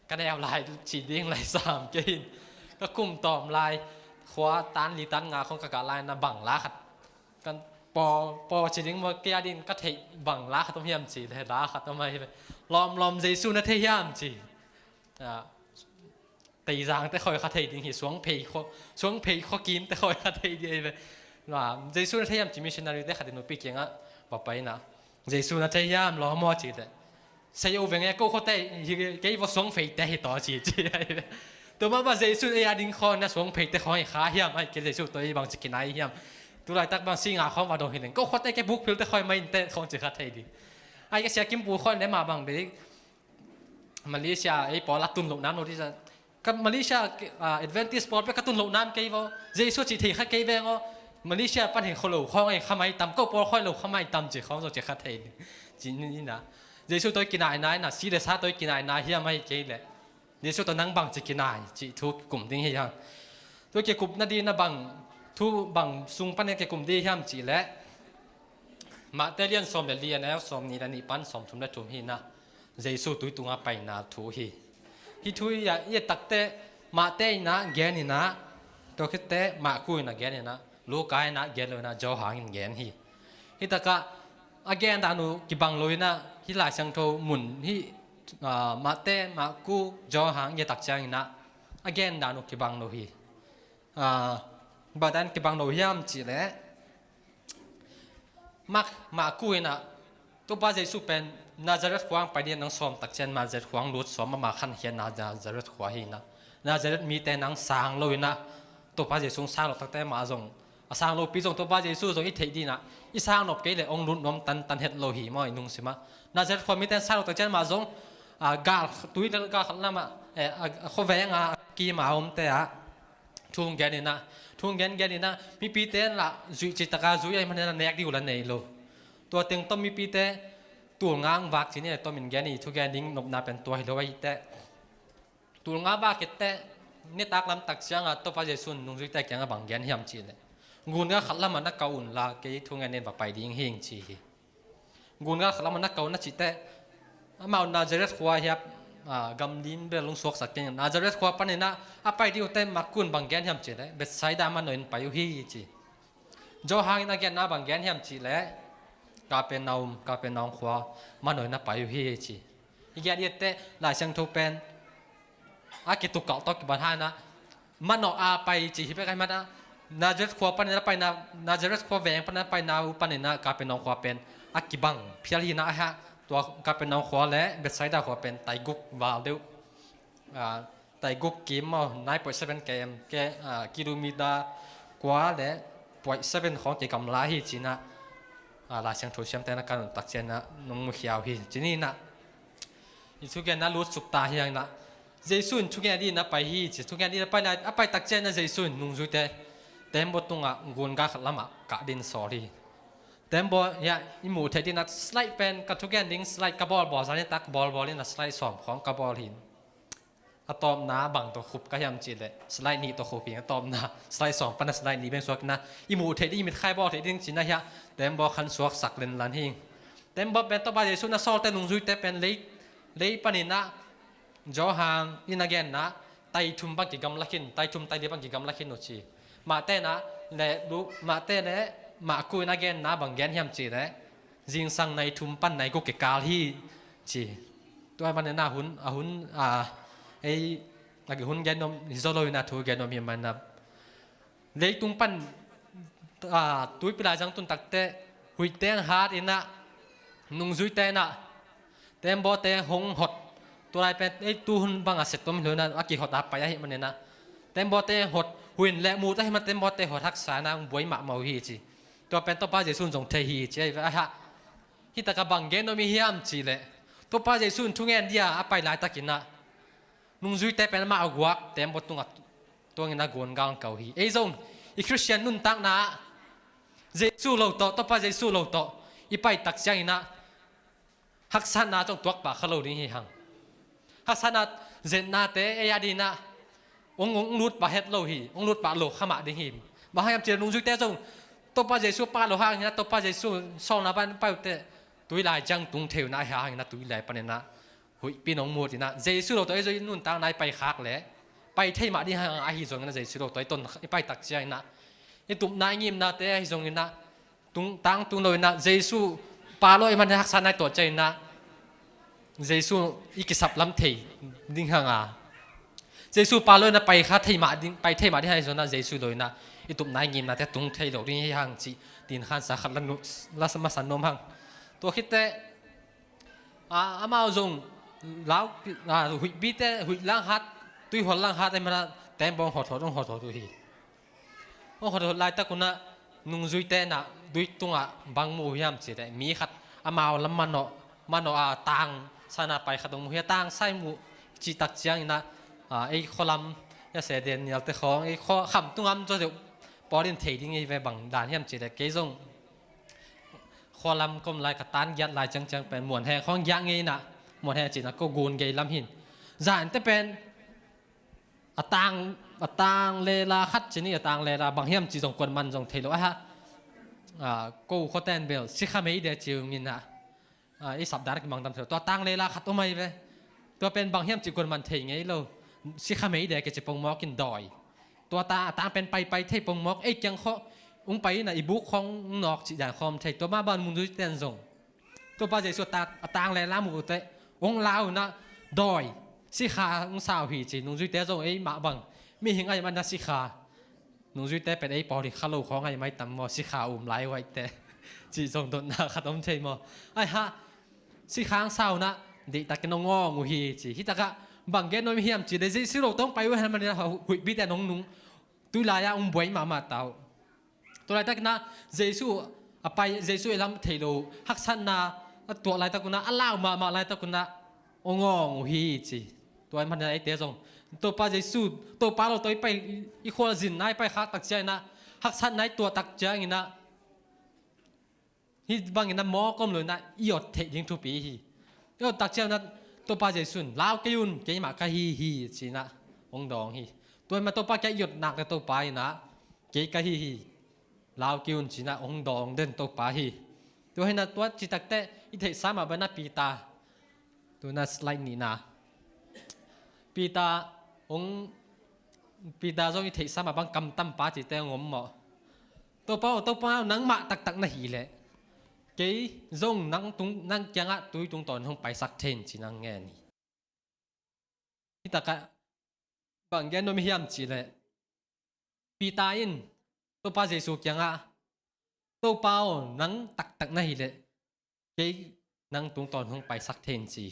กันแนวลายฉีดเลี้ยงลายสามเกนินก็กุ่มตอมลายขวาตันลีตันงาของกะกะลายนะบังล้าขัดกันปอฉีดเลี้ยงมาเกียดินก็เทบังล้าขัดต้องพยายามฉีดให้ล้าขัดทำไมลอมเจสุนะเทียมฉีตีจางแต่คอยขัดเทดิ้งหิสวงเพย์เขากินแต่คอยขัดเทดีไปว่าเจสุนะเทียมจิมิชนารีได้ขัดดินปีเกียงอ่ะบอกไปนะเจสุนะเทียมล้อมอฉีดใช้เอาเวงก็เขาเตะเกี่ยวกับสวงเพย์แต่ต่อฉีดตัวมาเจสุเอียดิ้งคอนะสวงเพย์แต่คอยขาเหี้ยมไอ้เจสุตัวบางจิกินไอเหี้ยมตัวไรตักบางสิ่งหาเขามาโดนเห็นก็เขาเตะแกบุกพิลแต่คอยไม่เตะของจิขัดเทดีไอ้ก็เสียกิมปูคอยได้มาบางเด็กมาเลเซียไอ้ปอลัตุนหลงน้ำโนที่จะกับมาเลเซียแอดเวนทิสปอร์ตไปกระตุนหลงน้ำเกี่ยวเจสุจิตีขัดเกี่ยวกับมาเลเซียปัญหาเขาหลงเขาไอ้ขมายต่ำก็ปอคอยหลงขมายต่ำจิเขาจะขัดเทดีจีนี่นะเจสุตัวกินไอ้นายนะสีเลซ่าตัวกินไอ้นายเฮียไม่เกี่ยวเลยเจสุตัวนั่งบังจะกินไอ้จีทุกกลุ่มดิ้งเฮียตัวเกี่ยวกับนาดีนะบังทุกบังซุงปันเกี่ยวกับกลุ่มดิ้งเฮียมจีและมาเตเลียนสมเลียนแล้วสมนี่ดันนี่ปันสมทุมและทุมฮีนะเจสุตัวตัวไปนาทุฮีฮิทุยอย่าตักเตะมาเตยนะแกนี่นะตัวคิดเตะมาคุยนะแกนี่นะลูกกายนะแกเลยนะเจ้าหางแกนฮีฮิตะกะagain danu kibang loina hi la sang tho mun hi ma te ma ku jo hang ye tak chang na again danu kibang lo hi badan kibang lo yam chi le mak ma ku ina to ba jai su pen nazaret khwang pa dian nang som tak chen ma jet khwang lut som ma khan hian nazaret khwa hi na nazaret mi te nang sang loina to ba jai sung sang lo tak te ma jong sang lo pi jong to ba jesu jong i thei di na i sang nop ke le ong run nom tan het lo hi moi nung sima na jet kho mi ten sang lo ta chen ma jong gal tui dal ga khala ma kho ve nga ki ma om te a thung gen ni na mi pi ten la zui chi ta ga zui ai man na nek di ulan nei lo to teng to mi pi te tu ngang wak chi ne to min gen ni thu gen ding nop na pen to hi lo wai te tu nga ba ke te ni tak lam tak chiang a to pa jesu nung zui te kyang a bang gen hiam chi le nguồn ga khalla man na kaun la ke thung ane ba pai ding hing chi nguồn ga khalla man na kaun na chi te amau nazaret khwa hiap gam lim be lung sok sak ken nazaret khwa pan na a pai di te makun bang gen hiam chi le bet saida man noin pai hi chi jo hang na gen na bang gen hiam chi le ka pe naum khwa man noin na pai hi chi ya di te la sang tho pen a ki tu ka to ki ban ha na man no a pai chi hi pe kai ma na nazaret khwa pan na pai na nazaret khwa veng pan na pai na u pan na ka pe nong khwa pen akibang phial hi na ha to ka pe nong khwa le betsaida khwa pen tai guk wal deu tai guk kim mo 9.7 km ke kilometer kwa le 0.7 khong ke kam la hi china la sang tho siam te na kan tak chen na nong mu khiao hi chini na isu ke na lut suk ta hi na jaisun chuke di na pai hi chi chuke di na pai na apai tak chen na jaisun nung zu te tem botunga gun ga lama ka din sorry แต่บ่ยาอิมูเทดินัดสไลด์เป็นกระทุกแกนดิ้งสไลด์กระบอลบอลซานี่ตักบอลนี่นัดสไลด์สอมของกระบอลหินอะตอมน้าบังตัวขุบก็ยำจีเลยสไลด์นี้ตัวขุบเพียงอะตอมน้าสไลด์สองปันสไลด์นี้เป็นสวกนะอิมูเทดิมิดไข่บอลเทดิ้งจีนะฮะแต่บ่ขันสวกสักเลนลันหิงแต่บ่เป็นตัวบาเยซูนะซอลแต่ลุงซุยแต่เป็นเลยปนินะจอหางอินาเกนนะไตทุ่มบังกิกำลักขินไตทุ่มไตเดียบังกิกำลักขินโนชีมาเต้นะและดูมาเต้เนี่ยมาคุยนักเกนนะบางแกนยำจีเลยจิงสังในทุ่มปั้นในกุกเกกาลที่จีตัวมันเนี่ยน่าหุ่นไอ้นักหุ่นแกนนมฮิโซโลยนะทูแกนนมเฮียมันนะเลยตุ้งปั้นตุ้ยปลายจังตุนตักเตะหุยเตงฮาร์ดอินะนุ่งซุยเตนะเต็มบ่เตะหงหดตัวไรเป็นไอ้ตู้หุ่นบางอาเสร็จตัวมันเลยนะอากิหดอาไปให้มันเนี่ยนะเต็มบ่เตะหดหุ่นและมูแต่ให้มันเต็มบ่เตะหดทักษะนะบวยหมาเมาฮีจีตัวเป็นตัวป้าเจสุนจงเทฮีจีไอ้ฮะฮิตากะบังเกนโนมีเฮียมจีเลยตัวป้าเจสุนทุ่งเงินเดียอาไปหลายตะกินนะนุ่งซุยเตะเป็นมาเอากวักเต็มบ่ตุงตัวเงินกวนกางเก่าฮีไอ้จงอีคริสเตียนนุ่นตักนะเจสุโลโตตัวป้าเจสุโลโตอีไปตักใจนะฮักษานาจงตัวปากเขาดิ้งฮีหังฮักษานาเจนนาเตเอียดีนะองลุดปะเฮ็ดโลฮีองลุดปะโลขมาดิ้งฮีบ่ให้อำเจนุ่งซุยเตะจงตัวป้าเจสุป้าโลหางนะตัวป้าเจสุสองนาบันไปเตะตุยลายจังตุงเทวนาหางนะตุยลายปนนะหุยพี่น้องมูดินะเจสุโลตัวไอ้จนุ่นตังนายไปคักแหละไปเทมาดิ้งหางอาฮิจงนะเจสุโลตัวไอ้ต้นไปตักใจนะไอ้ตุ่มนายงิมนะเตะอาฮิจงนะตุงตังตุงโลนะเจสุปาโลไอ้มันฮักษานายตัวใจนะเจสุอีกสับลำเทดิ้งหางเจสุปาโลนะไปคัดเทมาดิ้งไปเทมาดิ้งอาฮิจงนะเจสุโลนะอีตุ่มนายงิมนะแต่ตุงเทโลดิ้งหางจีดินขันสักลันนุลัสมาสันนมหังตัวคิดแต่อามาจงแล้วหุยบีเตหุยล่างฮัดตุยหัวล่างฮัดไอ้มันแต่บองหดต้องหดตัวทีต้องหดลายตะกุนะนุ่งจุยเตนะดุยตุงบางมูยามสิแต่มีขัดอามาลำมันโนตังสนาไปขัดตรงมูเฮียตังใส่มูจีตักเจียงนะไอ้ข้อลำยาเสด็จเนี่ยแต่ของไอ้ข้อคำตุงอันจะเดี๋ยวพอเดินเทดิ้งไอ้ไปบังด่านยามสิแต่เกยจงข้อลำก้มลายกระตันยัดลายจังเป็นหมวนแห่ของยังไงนะหมวนแห่จีนะก็กูนเกยลำหินจานแต่เป็นตังเลลาคัดจีนี่ตังเลลาบางเฮียมจีจงกวนมันจงเทโลฮะกูโคเตนเบลสิข้าไม่ได้จิวมินนะไอ้สัปดาห์ที่บางตำเถอะตัวตังเลลาคัดตัวไม่ไปตัวเป็นบางเฮียมจีกวนมันเทไงเราสิข้าไม่ได้ก็จะปงมอกินดอยตัวตาเป็นไปเทปงมอกไอ้จังเขาไปนะอีบุกของนอกจีอย่างคอมเทตัวมาบ้านมุนดุเตนส่งตัวป้าใจสุดตางเลยล้ามุเตองลาวนะดอยสิขาสาวหีจีนุ่งดุเตส่งไอ้มาบังมีหิงไอ้มันนะสิขานุ่งดุเตเป็นไอ้ปอที่ข้าลูกของไอ้ไม่ตำมอสิขาไล่ไว้แต่จีส่งตัวนะขัดอมเทมอไอ้ฮะสิขาสาวนะดิตะกันงองูหีจีฮิตะกะบางแกน้อยเฮียมจีได้สิเราต้องไปไว้ให้มันนะหุยบีแต่น้องตุลายาบวยมาเตาตัวไรตะกันนะเจสุไปเจสุเอลัมเทโลฮักซันนาตัวไรตะกันนะอัลลาวมาไรตะกันนะองงูฮีจีตัวมันไอเตะส่งตัวป้าเจสุตัวป้าเราตัวไปอีควอจินนายไปฮักตักใจนะฮักซันนายตัวตักใจงี้นะฮิบางงี้นะหมอก็เลยนะอีอดเทยิงทุปีฮีก็ตักใจนะตัวป้าเจสุนลาวเกยุนเกยมากะฮีจีนะองดองฮีตัวมาตัวป้าแกหยุดหนักแต่ตัวป้านะเกยกะฮีลาวกิวนจีน่าองดองเดินตัวป้าฮีตัวให้น่ะตัวจิตตักเตะอีเทสามาเป็นน่ะปีตาตัวน่ะสไลด์นี่นะปีตาองปีตาจงอีเทสามาบังกำตั้มป้าจิตเตะงมหมอตัวป้านังมาตักน่ะหีแหละเกยจงนังตุงนังจังอ่ะตุยตุงตอนห้องไปสักเทนจีนังแง่นี่ที่ตะกะบางแกนโนมิเฮียมจีเลยปีตาอินตัวป้าเจสุกยังอ่ะตัวเปล่านังตักนั่นเลยเกยนังตรงตอนห้องไปสักเทนจี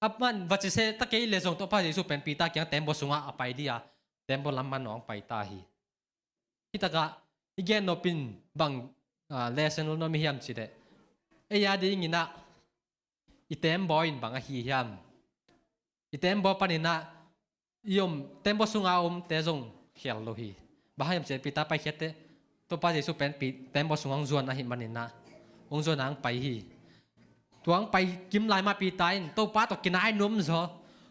อับมันวัดเสตะเกยเลยส่งตัวป้าเจสุเป็นปีตายังเต็มบสุงอ่ะไปดิอ่ะเต็มบลำมันน้องไปตาฮีที่ตะกะอีแกนโนปินบางเลเซนโนมิเฮียมจีเลยไอ้ยาดีงี้นะอีเต็มบอยบางอ่ะฮีเฮียมอีเต็มบอปนินะยมเต็มบสุงอ่ะเตจงเขียนโลฮีบ้ายังเจ็บปีตาไปเขียนเตตัวป้าเจสุเป็นปีเต็มบสุงอ่ะจวนอ่ะหิมันนี่นะ องส่วนนางไปฮีตัวงไปกิมลายมาปีตายตัวป้าตกกินไอ้นมซอ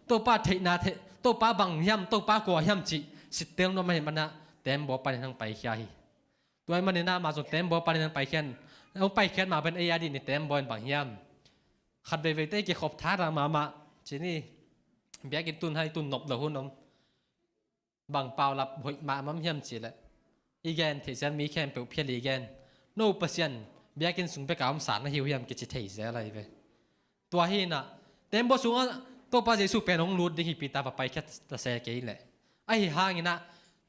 ตัวป้าเทนาเทตัวป้าบังยำตัวป้ากลัวยำจีสิเต็มนมไม่มันนะเต็มบ่ไปทางไปแค่ฮีตัวมันเนี่ยน่ามาจนเต็มบ่ไปทางไปแค่เอาไปแค่มาเป็นเอียดีนี่เต็มบ่บังยำขัดไปเต้เกี่ยวกับท้ารามาทีนี่เบียกินตุนให้ตุนนบเดือดหุ่นนมบังเปล่ารับหอยมามั่มยำจีแหละอีแกนที่ฉันมีแค่เปล่าเพียรอีแกนโน่เปอร์เซ็นต์เบียกินสูงไปกับสารนะหิวยำกิจเทเสียอะไรไปตัวหินอ่ะเต็มบ่สูงตัวป้าเจสุเป็นองรูดดิ่งปีตาไปแค่ตะเสกอีแหละไอ้ห่างนี่นะ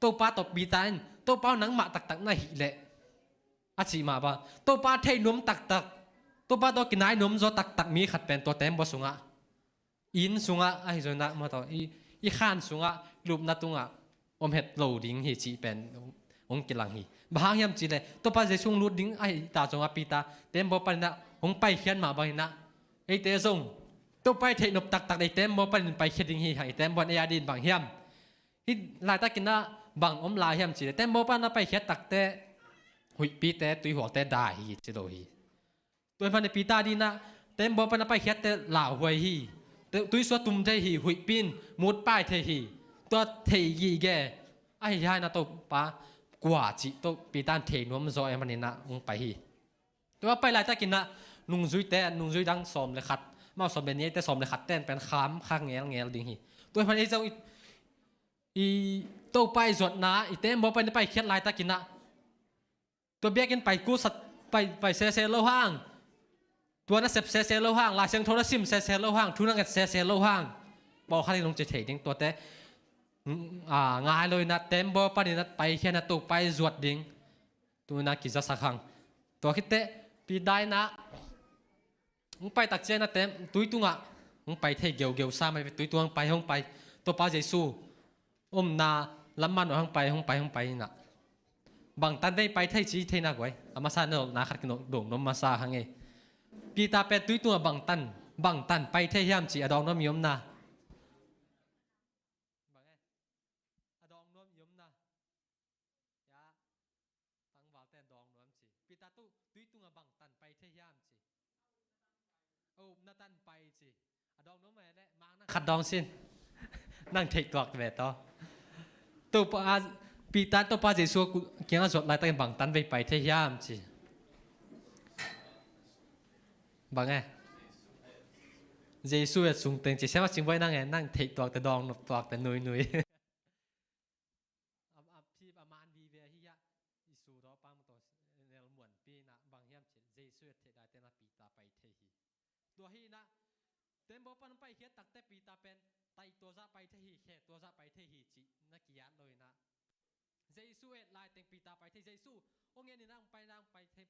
ตัวป้าตบปีตาตัวป้าหนังหมาตักๆน่าหิแหละอาชีมาบ้าตัวป้าเทนมตักตัวป้าตัวกินไอ้นมจอตักมีขัดเป็นตัวเต็มบ่สูงอ่ะอินสูงอ่ะไอ้จนนักมาต่ออีข้านสูงอ่ะรูปนัดตรงอ่ะอมเห็ดโหลดิ่งหิจีเป็นองกิลังหิบางยามจีเลยตัวป้าเจสุรูดดิ่งไอ้ตาจงอ่ะปีตาเต็มบ่ปนนะองไปเขียนมาบ้างนะไอ้เตะส่งตัวไปเทนบตักได้เต็มบ่ปนไปเขียนดิ่งหิให้เต็มบ่เอียดินบางยามที่ลายตากินนะบางลายยามจีเลยเต็มบ่ปนนะไปเขียนตักเตะหุยปีเตะตุยหัวเตะได้หิจีโดหิตัวพันในปีตาดีนะเต็มบ่ปนนะไปเขียนเตะเหล่าหวยหิตุยสวดตุ้มเทหิหุยปีนมุดป้ายเทหิตัวเทยีแกไอ้ยายนะตัวป้ากว่าจิตัวปีตาเทนวมซอยมันนี่นะองไปหิตัวไปลายตากินนะนุ่งซุยเตะนุ่งซุยดังสอมเลยขัดมาสอมแบบนี้แต่สอมเลยขัดเต้นเป็นค้ำข้างเงี้ยดิ่งหิตัวพันไอ้เจ้าอีตัวไปสวดนะอีเต้มบ่ไปเขียนลายตากินนะตัวเบี้ยกินไปกู้สัตไปเซโลห้างตัวนั้นเซโลห้างลายเสียงโทรศัพท์เซโลห้างทุนนั่งกันเซโลห้างบอกข้าที่ลงจะเทดิ้งตัวแต่ง่ายเลยนะเต็มบ่ปะนี่นะไปแค่นั้นตัวไปสวดดิ้งตัวนั้นกิจสักครั้งตัวคิดเตะปีได้นะมึงไปตักเจนะเต็มตุยตุงอ่ะมึงไปเทเกี่ยวซ้ำไปตุยตัวไปห้องไปตัวป้าเจสูนาล้ำมันห้องไปน่ะบางตันได้ไปเทจีเทนักไว้อามาซาเนอนาขัดกันโด่งน้มมาซาหังเงปีตาเป็ดตุยตัวบางตันไปเทยามจีอดองน้มยมนาอดองน้มยมนายาตั้งวาแต่ดองน้มจีปีตาตุยตัวบางตันไปเทยามจีโอ้นาตันไปจีอดองน้มแม่และมานั่งขัดดองสินั่งเทคตัวแม่ต่อตัวป้าปีตาตัวป้าเจสัวเกี่ยงสดลายตั้งบางตันไปเที่ยามจีบางไงเจสัวสูงเต็งจีเชื่อว่าจริงไว้นั่งไงนั่งเทคตัวแต่ดองตัวแต่นุยพี่ประมาณวีเวียที่ยะอิสูรอปังตัวเนลหมวนปีนะบางยามเจสัวเทได้แต่ละปีตาไปเที่ยตัวฮีนะเต็มบ่ปันไปเขียนตักแต่ปีตาเป็นไตตัวจะไปเที่ยแค่ตัวจะไปเที่ยจีนักกีฬาเลยนะเจสุเอ็ดลายเต็งปีตาไปที่เจสุโอเงี้ยนี่นั่งไปเที่ย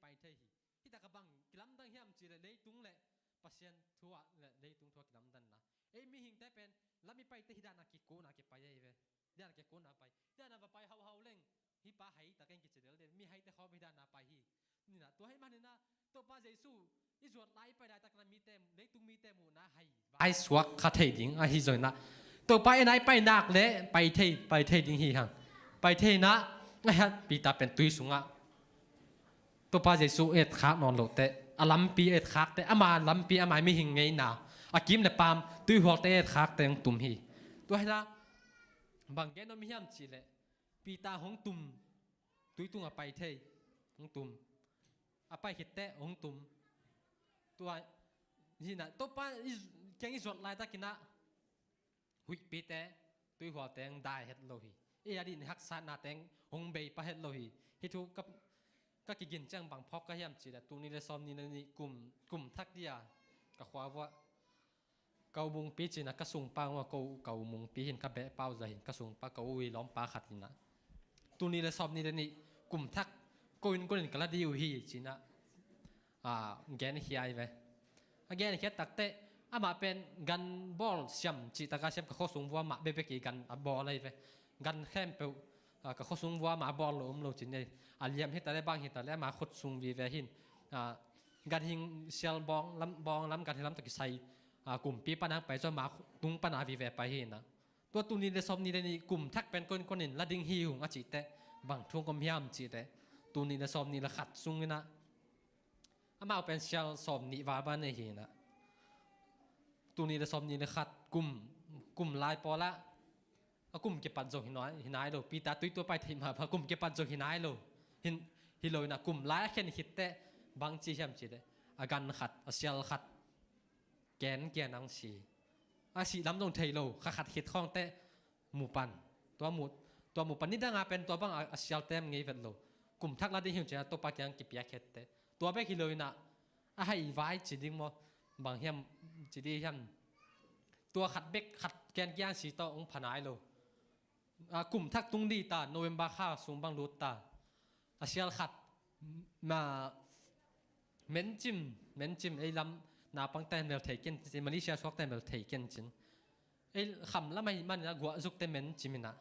ที่ตากระบังกิลำดังเฮียมจีเลยตุ้งแหละปัสยันทัวเลยตุ้งทัวกิลำดังนะมีหิงแต่เป็นแล้วมีไปที่ด้านนักกีฬานักกีฬาไปยัยเว้ด้านนักกีฬาไปด้านนักไปเฮาเล่งฮิปะให้ตะเก่งกิจเดียวเด่นมีให้แต่เขาไม่ด้านนักไปฮีนี่นะตัวให้มันนี่นะตัวป้าเจสุอีส่วนไล่ไปได้ตะกันมีเต็มเลยตุ้งมีเต็มหมู่นะให้ไอ้สวักขัดเทดิ้งไอ้ฮิจอยนะตัวไปไหนไปนักเลยไปเทดิ้งฮีหังไปเทนะไอ้ฮะปีตาเป็นตุยสูงอ่ะตัวป้าเจสุเอ็ดคักนอนโหลดเตะอลัมปีเอ็ดคักเตะอามาลัมปีอามาไม่หิงไงนะอากิมเนี่ยปามตุยหัวเตะเอ็ดคักเตะตุ่มฮีตัวให้ละบางแกนมีห้ามจีเลยปีตาหงตุ่มตุยตุงอ่ะไปเทหงตุ่มอ่ะไปเห็ดเตะหงตุ่มตัวนี่นะตัวป้าแกงอีสดลายตะกินนะหุยปีเตะตุยหัวเตะได้เห็ดโลหีอดีตฮักษานาแตงหงเบย์ประเทศโลหิฮิทุก็กินจังบางพอกก็ย่ำจีแต่ตัวนี้เลยซ้อมนี่กลุ่มทักเดียกับความว่าเกามุงปีจีนะกระสุงปังว่าเกามุงปีเห็นกับแบะเป้าจะเห็นกระสุงปะเกาวีล้อมปลาขัดนี่นะตัวนี้เลยซ้อมนี่กลุ่มทักโกนเห็นกันละดีอยู่ฮีจีนะแกนเฮียไปแกนเฮียตักเตะมาเป็นกันบอลเสียมจีตากาเสียมกับข้อสูงว่ามาเบเกกันบอลอะไรไปกันแค่เปล่ากับข้อสูงว่ามาบอลล้มโลจินเนี่ยอาเลียมให้แต่ได้บางเห็นแต่ได้มาขดสูงวีเวหินกันหิงเชียลบองล้ำกันที่ล้ำตะกี้ใส่กลุ่มปีปนังไปจนมาตุ้งปนาวีเวไปเห็นนะตัวตุนี้ในซอมนี้ในกลุ่มทักเป็นคนหนึ่งละดิ้งฮิวอาจิแต่บางช่วงก็มีห้ามจิแต่ตัวนี้ในซอมนี้ละขัดสูงนะ อามาเป็นเชียลสอบนิวาบ้านในหินะตัวนี้จะสอบนี้เลยขัดกลุ่มลายปอละกลุ่มเก็บปันจงหินน้อยหินน้อยโลปีตาตัวไปทีมาพากลุ่มเก็บปันจงหินน้อยโลหินโลนะกลุ่มลายแค่นี้คิดแต่บางจีเห็นจีเดอาการขัดเชียลขัดแกนนังสีสีลำตรงเทโลขัดคิดข้องแต่หมู่ปันตัวหมู่ปันนี่ได้งาเป็นตัวบางเชียลเต็มงี้เป็นโลกลุ่มทักลาดิหิวเจ้าตัวปากยังเก็บยาเข็ดแต่ตัวไปกิโลนะให้ไว้จีดิ้งมั้งบางเฮียมจีดีเฮียมตัวขัดเบกขัดแกนย่างสีต่อองผนายโลกลุ่มทักตุงดีตาโนเวมบาข้าสูงบางรูตาเชียลขัดมาเม้นจิมไอ้ลำนาปังแต่เมลเทกินจิมาเลเซียชกแต่เมลเทกินจินไอ้คำละไม่มันนะกัวจุกแต่เม้นจิมินะ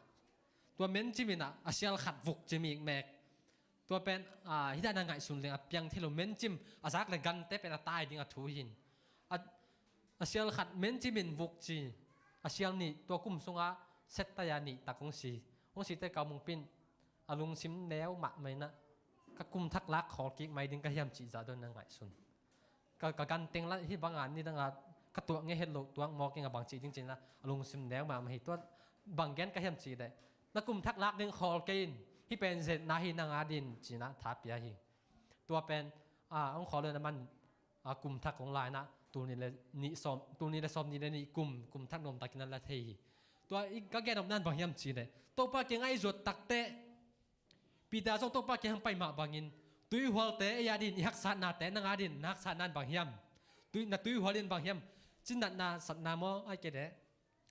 ตัวเม้นจิมินะเชียลขัดวุกจิมีอีกแมกตัวเป็นฮิดานังไงสุนเลยเพียงที่เราเม้นจิมสักเลยกันแต่เป็นตายดิ้งถูหินเชียลขัดเม้นจิมินวุกจีเชียลนี่ตัวกุมทรงเซตตายานี่ตะกงสีแต่เกามุงปินลุงซิมแนวหมักไหมนะก็กุมทักลักขอกิ๊กไม่ดิ้งก็ยำจีจ่าโดนนังไงสุนก็กันเต็งละที่บางอันนี่ตั้งก็ตัวเงี้ยเห็ดโลตัวมอกิงกับบางจีจริงๆนะลุงซิมแนวมาให้ตัวบางแกนก็ยำจีได้แล้วกุมทักลักดึงขอกินที่เป็นเศษนาหินางอาดินจีนะทับยาหิตัวเป็นองขอเลยนะมันกลุ่มทักของลายนะตัวนี้เลยนิสมตัวนี้เลยสมนี่เลยนี่กลุ่มทักนมตะกินนั่นละทีตัวอีกก็แกนนั่นบางยามจีเลยตัวปากยังไงจดตักเตะปีตาส่งตัวปากยังไปมาบางอินตุยหัวเตะยาดินฮักษานาเตะนางอาดินฮักษานั่นบางยามตุยหัวดินบางยามจินนัดนาสัตนาโมไอเกเด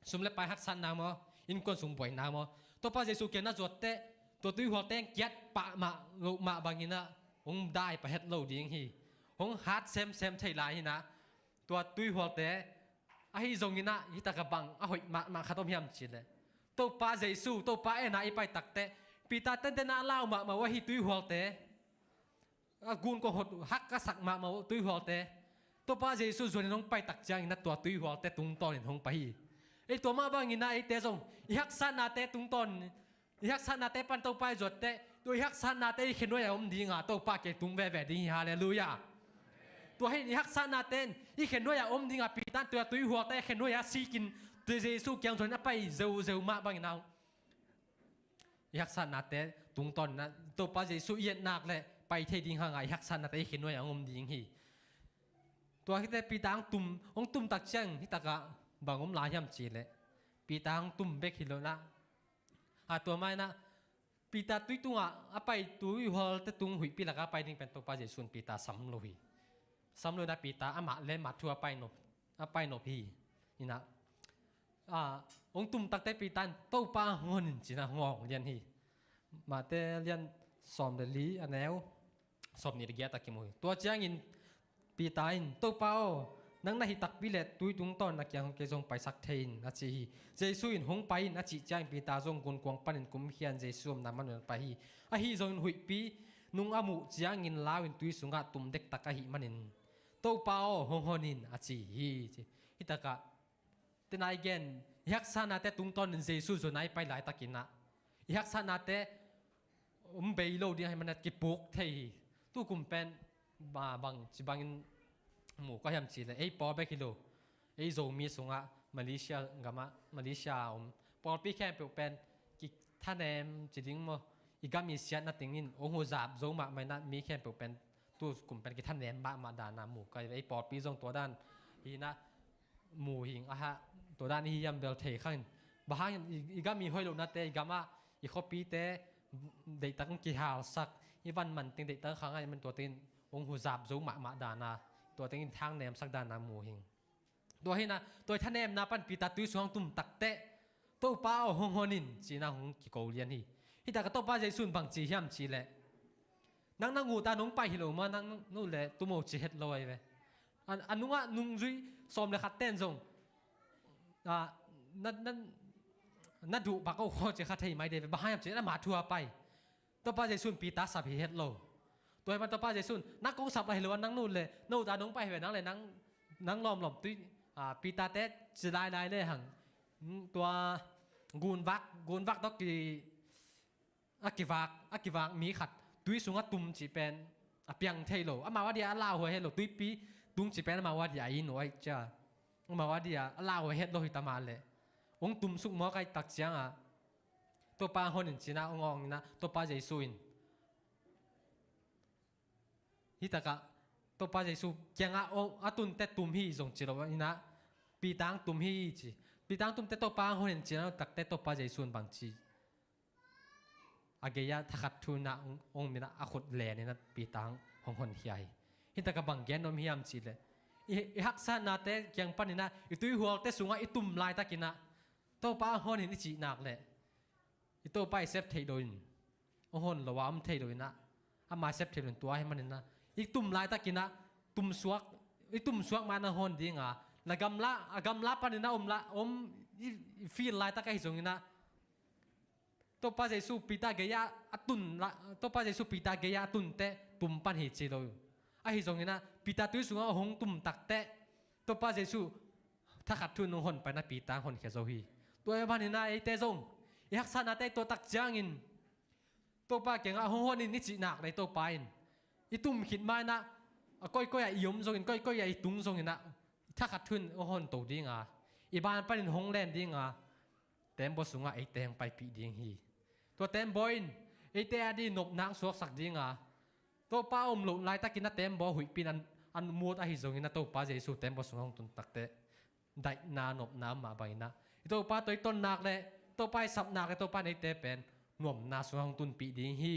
สมเลไปฮักษานาโมอินคนสมบ่อยนาโมตัวปากเจสุเกน่าจดเตะตัวตุ้ยหัวแตงเกียดปะมาบางยินะองได้ไปเฮ็ดโลดิ้งฮีองฮาร์ดเซมไทยลายนะตัวตุ้ยหัวแตงไอ้จงยินะฮิตากบังหอยมาขัดต้มยำจีเลยตัวป้าเจสูตัวป้านาอีไปตักเตะปีตาเต้นน่าเล่ามาว่าฮิตุ้ยหัวแตงกูนก็หดฮักกษักมาตุ้ยหัวแตงตัวป้าเจสูส่วนน้องไปตักจังนะตัวตุ้ยหัวแตงตุงตอนน้องไปไอ้ตัวมาบางยินะไอ้เตจงฮักษานาเตตุงตอนยักษ์สันนาเตปันตัวไปจดเตตัวยักษ์สันนาเตเขียนด้วยอมดีงาตัวปากเกตุงแว่ดีฮาเลลูยาตัวให้ยักษ์สันนาเตนอีเขียนด้วยอมดีงาปีตันตัวตุยหัวเตเขียนด้วยซีกินตัวเจสุเกียงจนไปเซลมาบางอย่างยักษ์สันนาเตตุงตอนนั้นตัวปาเจสุเย็นนักเลยไปเทดิงห่างยักษ์สันนาเตเขียนด้วยอมดีฮีตัวที่เตปีตังตุ่มตักเชิงที่ตากะบางอมลายยำจีเลยปีตังตุ่มเบกฮิโลนะตัวไม่นะปีตาตุยตุงไปตุยหัวแต่ตุงหุยปีละก็ไปดิ้งเป็นตัวปาเจสุนปีตาซ้ำลุยนะปีตามาเล่นมาทัวไปนบพี่นี่นะองตุ่มตักแต่ปีตันตัวปาหงจีนะงอกเรียนฮีมาแต่เรียนสอบเดลีอันแนวสอบนิรเกียตะกิมวยตัวเจ้าอินปีตาอินตัวเป้านังนาฮิตักบิเลตตุยตุงตอนนักยังเกจงไปสักเทนอาจีเจสุอินหงไปอาจีจ้างปีตาจงกุนกวงปันกุมเขียนเจสุมนามันไปฮีจงหุยปีนุงอามุจ้างอินลาวินตุยสุงะตุมเด็กตะกะหิมันินตัวเป้าหงหนินอาจีฮิตะกะเตนายเกนยักษานาเตตุงตอนเจสุจนายไปหลายตะกินะยักษานาเตเบยโลดีให้มันกิปุกเทตุกุมเป็นบางจีบางหมู่ก็ยำจีเลยปอเบกิโลโซมีสุงะมาเลเซียกับมาเลเซียปอปีแค่เป็นกิท่านเองจีดิ้งมั้งอีกก็มีเสียนัดติงนินโอ้โหจับโซมาไม่นัดมีแค่เป็นตัวกลุ่มเป็นกิท่านเองบ้ามาดานาหมู่ก็ปอปีทรงตัวด้านฮีนะหมู่หิงฮะตัวด้านนี้ยำเดลเทขันบางอีกก็มีห้อยลงนัดเตอีกก็มาอีกข้อปีเตเด็กตั้งกี่หาสักอีวันมันติงเด็กตั้งครั้งไอ้มันตัวตินองค์หูจับโซมาดานาตัวเต็งทางแนมสักดานนามูหิงตัวให้นะตัวท่านแนมนาปันปีตาตุยสวงตุ่มตักเตะตัวป้าหงหนินจีน่าหงกิโกเลียนฮีฮิตากระตัวป้าใจสุนบังจีเฮียมจีเล่นังงูตาหนงไปฮิโลมานังนู่นแหละตัวโมจีเฮ็ดลอยไปอันนู้นนุ่งจุยซ้อมเลยขัดเต้นทรงนั่นดูปากก็ขอจะขัดให้ไม่ได้ไปบ้าให้จีน่ามาทัวไปตัวป้าใจสุนปีตาสับเฮ็ดโลตัวมันตัวป้าเจสุนนักกงสับอะไรหรือว่านังนู่นเลยนู่นตาน้องไปแบบนังเลยนังล้อมตุ้ยปีตาเตะจะได้เลยหังตัวกูนวักต้องกี่อักกิวักมีขัดตุ้ยสูงตุ่มจีเป็น a piang thailo ama wa dia ala ho he lo tuipi tung chi pen ma wa dia in oi cha ma wa dia ala ho het lo hi tama le ong tum suk mo kai tak chiang a to pa hon china ong na to pa jesu in hi taka to pa jesu kyang a o atun te tum hi zong chi lo ina pi tang tum hi chi pi tang tum te to pa hon china tak te to pa jesu bang chi ageya thakat thuna ong mina akhut le ne na pi tang hong hon hiai hi taka bang gen nom hiam chi le i haksa na te kyang panina i tui hual te sunga i tum lai takina to pa hon ni chi nak le i to pa sep thei doin hon lawam thei doina ama sep thei don tua he manina i tum lai takina tum suak ma na hon dinga na gamla panina om i feel lai ta kai zongina to pa jesu pita geya atun la to pa jesu pita geya atun te tum pan hi chi lo a hi zongina pita tu sunga hong tum tak te to pa jesu tha khat thun hon pa na pita hon khe zo hi to e ban na e te zong i hak sa na te to tak jangin to pa kenga hong hon ni chi nak le to pa in i tum khit ma na koi a yom zongin koi a tung zongina tha khat thun hon to dinga i ban pan hong len dinga tem bo sunga e teng pai pi ding hi to tem boin e te adi nop nang suak sak dinga to pa lo lai takina tem bo hui pin an mut a hi zongina to pa jesu tem bo sunga tun takte dai na nop na ma baina to pa toi ton nak le to pa sap nak to pa nei te pen nom na sunga tun pi ding hi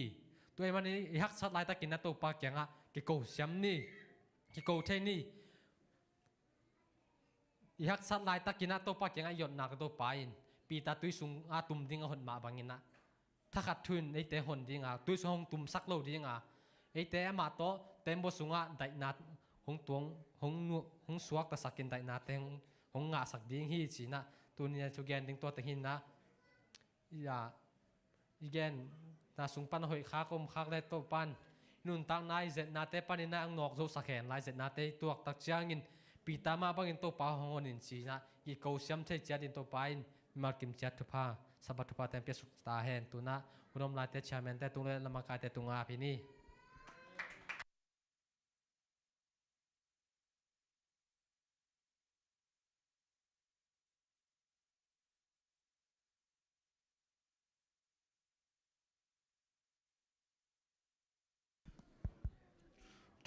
to e mani hak sat lai takina to pa kyanga ki ko siam ni ki ko the ni i hak sat lai takina to pa kyanga yon nak to pa in pi ta tui sung a tum ding a hon ma bangina tha khat thun ei te hon ding a tui sung tum sak lo ding a ei te ma to tem bo sunga dai na hong tuang hong suak ta sakin dai na te hong nga sak ding hi china tunia chu gen ding to te hin na ya igen na sung pan hoi kha kom khak le to pan nun tang nai zet na te panina ang nok zo sakhen lai zet na te tuak tak chiangin pi ta ma bangin to pa hon in china i ko siam the chia din to pain mal kim chat thu pha sabat thu pha tem pe suk ta hen tuna unom la te chairman te tung le lama ka te tunga phi ni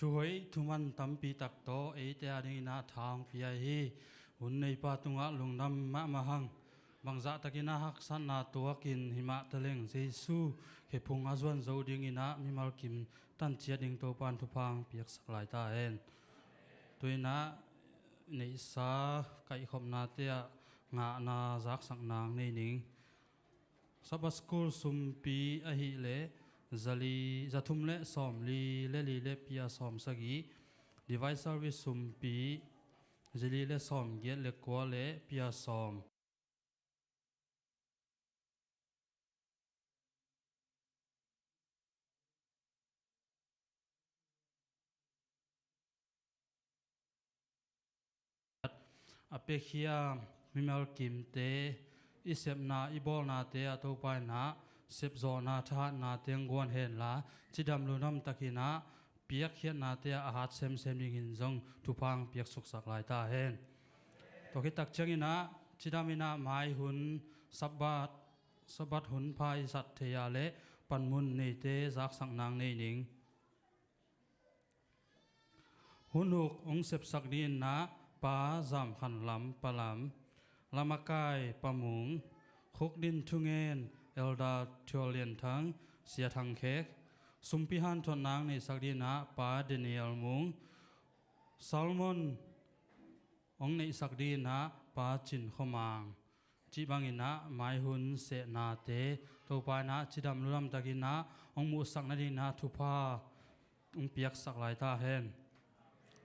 tuoi thuman tampi tak to e te ani na thang pia hi hun nei pa tunga lungnam ma mahang bangza takina hak san na tuakin hima taleng jesu he phung azwan zo ding ina mimal kim tan chia ding to pan thu phang piak saklai ta hen tuina nei sa kai khom na te nga na zak sak nang nei ning saba school sumpi a hi le zali zathum le som li le pia som sagi device service sumpi zali le som ge le ko le pia som apekhia mimal kim te isep na ibol na te atopai na sep zo na tha na teng gon hen la chidam lunam takina piak khiat na te a hat sem ding in zong thupang piak suk sak lai ta hen to ki tak changina chidamina mai hun sabat hun phai sat theya le panmun nei te zak sak nang nei ning hunuk ong sep sak din na pa zam khan lam palam lamakai pamung khuk din thungen elda thiolian thang sia thang khek sumpihan thon nang nei sakdina pa daniel mung salmon ong nei sakdina pa chin khomang chi bangina mai hun se na te to pa na chidam luram takina ong mu sak na dina thupa ong piak sak lai ta hen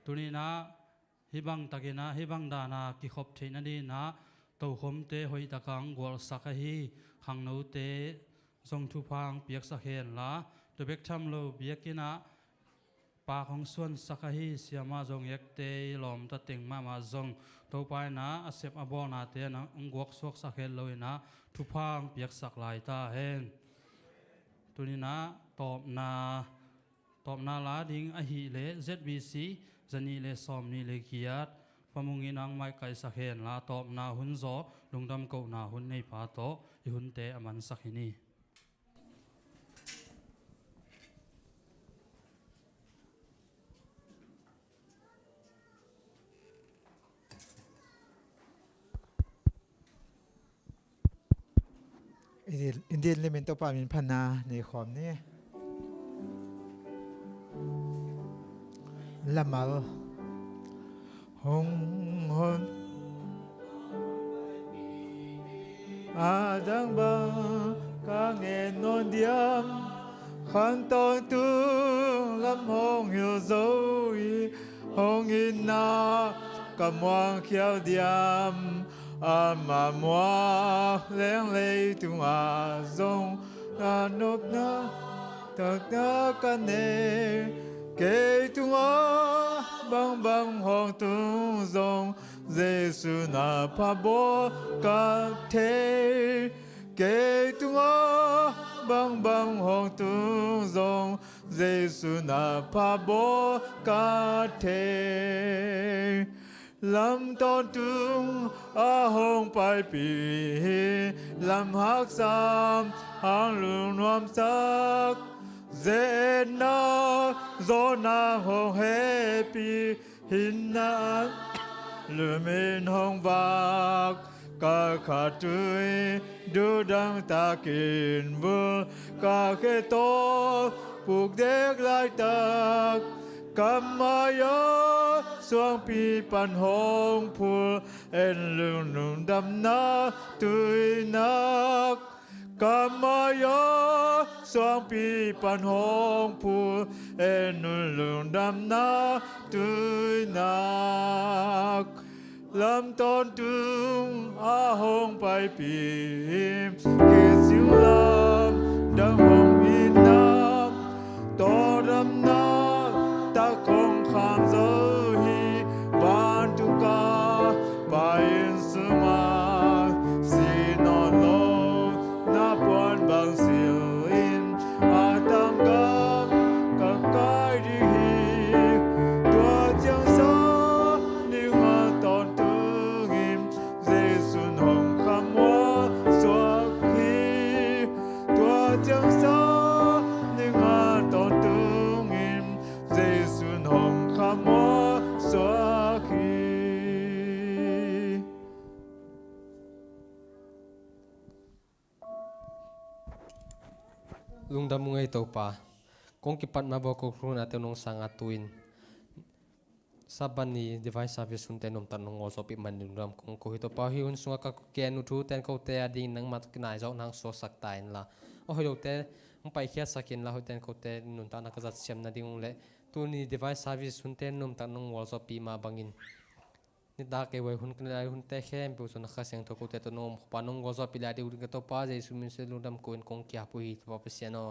tunina hibang takina hibang dana ki khop theina di na to khom te hoi takang gol sakha hi khang no te song thu phang piak sa hen la to bek tham lo biakina pa khong suan sakha hi siama jong yak te lom ta teng ma jong to pai na asep abol na te na ngok sok sa hen loina thu phang piak sak lai ta hen tunina top ตอบนาลาดิงอหิเล ZBC จันีเลซอมนีเลกิยัดพมุงอินังไม่ไกสักเห็นลาตอบนาหุนโซลุงดำเกานาหุนในพาโตอิหุนเตอมันสักหินีอินเดียเลเมนต์ตัวปามินพันนาในขอมนี้ละมัลฮงฮนอาดังบังกางเงินนนเดียมขันตอนตุงลำหงหิวโซยหงอินนากำวังเขียวเดียมอามามัวเลี้ยงเลยตุงอาซงอานุบนาตักนากันเนเกตุงอาบังบังหงตุงซงเยซูนาพาโบกาเทเกตุงอาบังบังหงตุงซงเยซูนาพาโบกาเทลำตอนตุงอาหงไปปีลำหักสามหางลุงนวมสักเจนาโซนาหงเฮปีหินนาลืมอินหงวากกาขาดตุยดูดังตากินบุลกาเขโตปลูกเด็กหลายตักกำมายาสวงปีปันหงพูเอ็นลุงนุ่งดำนาตุยนักกำมายาสวงปีปันหงพูเอ็นลุงดำนาตุยนักลำตอนตุงอาหงไปปีเกสิวลำดังหงอินน้ำต่อดำนาตะคงขามโซฮีบานตุกาไปอินสมาสีนอนโลนับวันบางสิลอินอาตังกังกายดีตัวเจียงสานิวาตอนตุงิมเจสุนหงคำว่าสวักฮีตัวเจียงสานิวาตอนตุงิมเจสุนหงคำว่าสวักฮี ลุงดำมุงไอตัวปะกงกิปัดมาบอกครูนาเตนงสังอาตุอินสับบันนี้ดีไวซ์ซาวิสุนเตนมตันงอสปิมันลุงดำกงคุยตัวปะฮิอุนสุงกักแกนุทูเตนเขาเตะดิ่งนังมัดกินายเจ้านังโซสักตายละโอ้ยเราเตะมึงไปเขียสักินละเขาเตนเขาเตะนุนตานักจัดเสียมนาดิ่งเละตัวนี้ดีไวซ์ซาวิสุนเตนมตันงอสปิมาบังอินนี่ดาเกวัยหุ่นกันเลยหุ่นเตะเข้มไปสุนัขเสียงตัวเขาเตะตัวนมปานงอสปิลาดิอุ่นกันตัวป้าใจสุมินเซลุงดำกุนกงเกียปุยตัวเสียนอ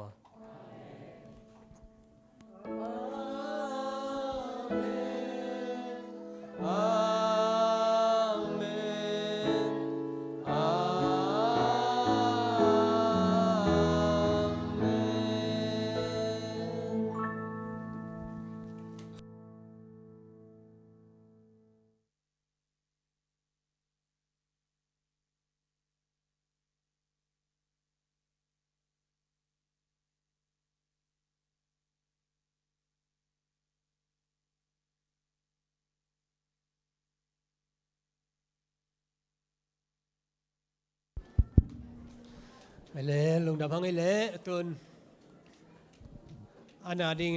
ไอเล่ลุงดำพังไอเล่ตุนอานาดิง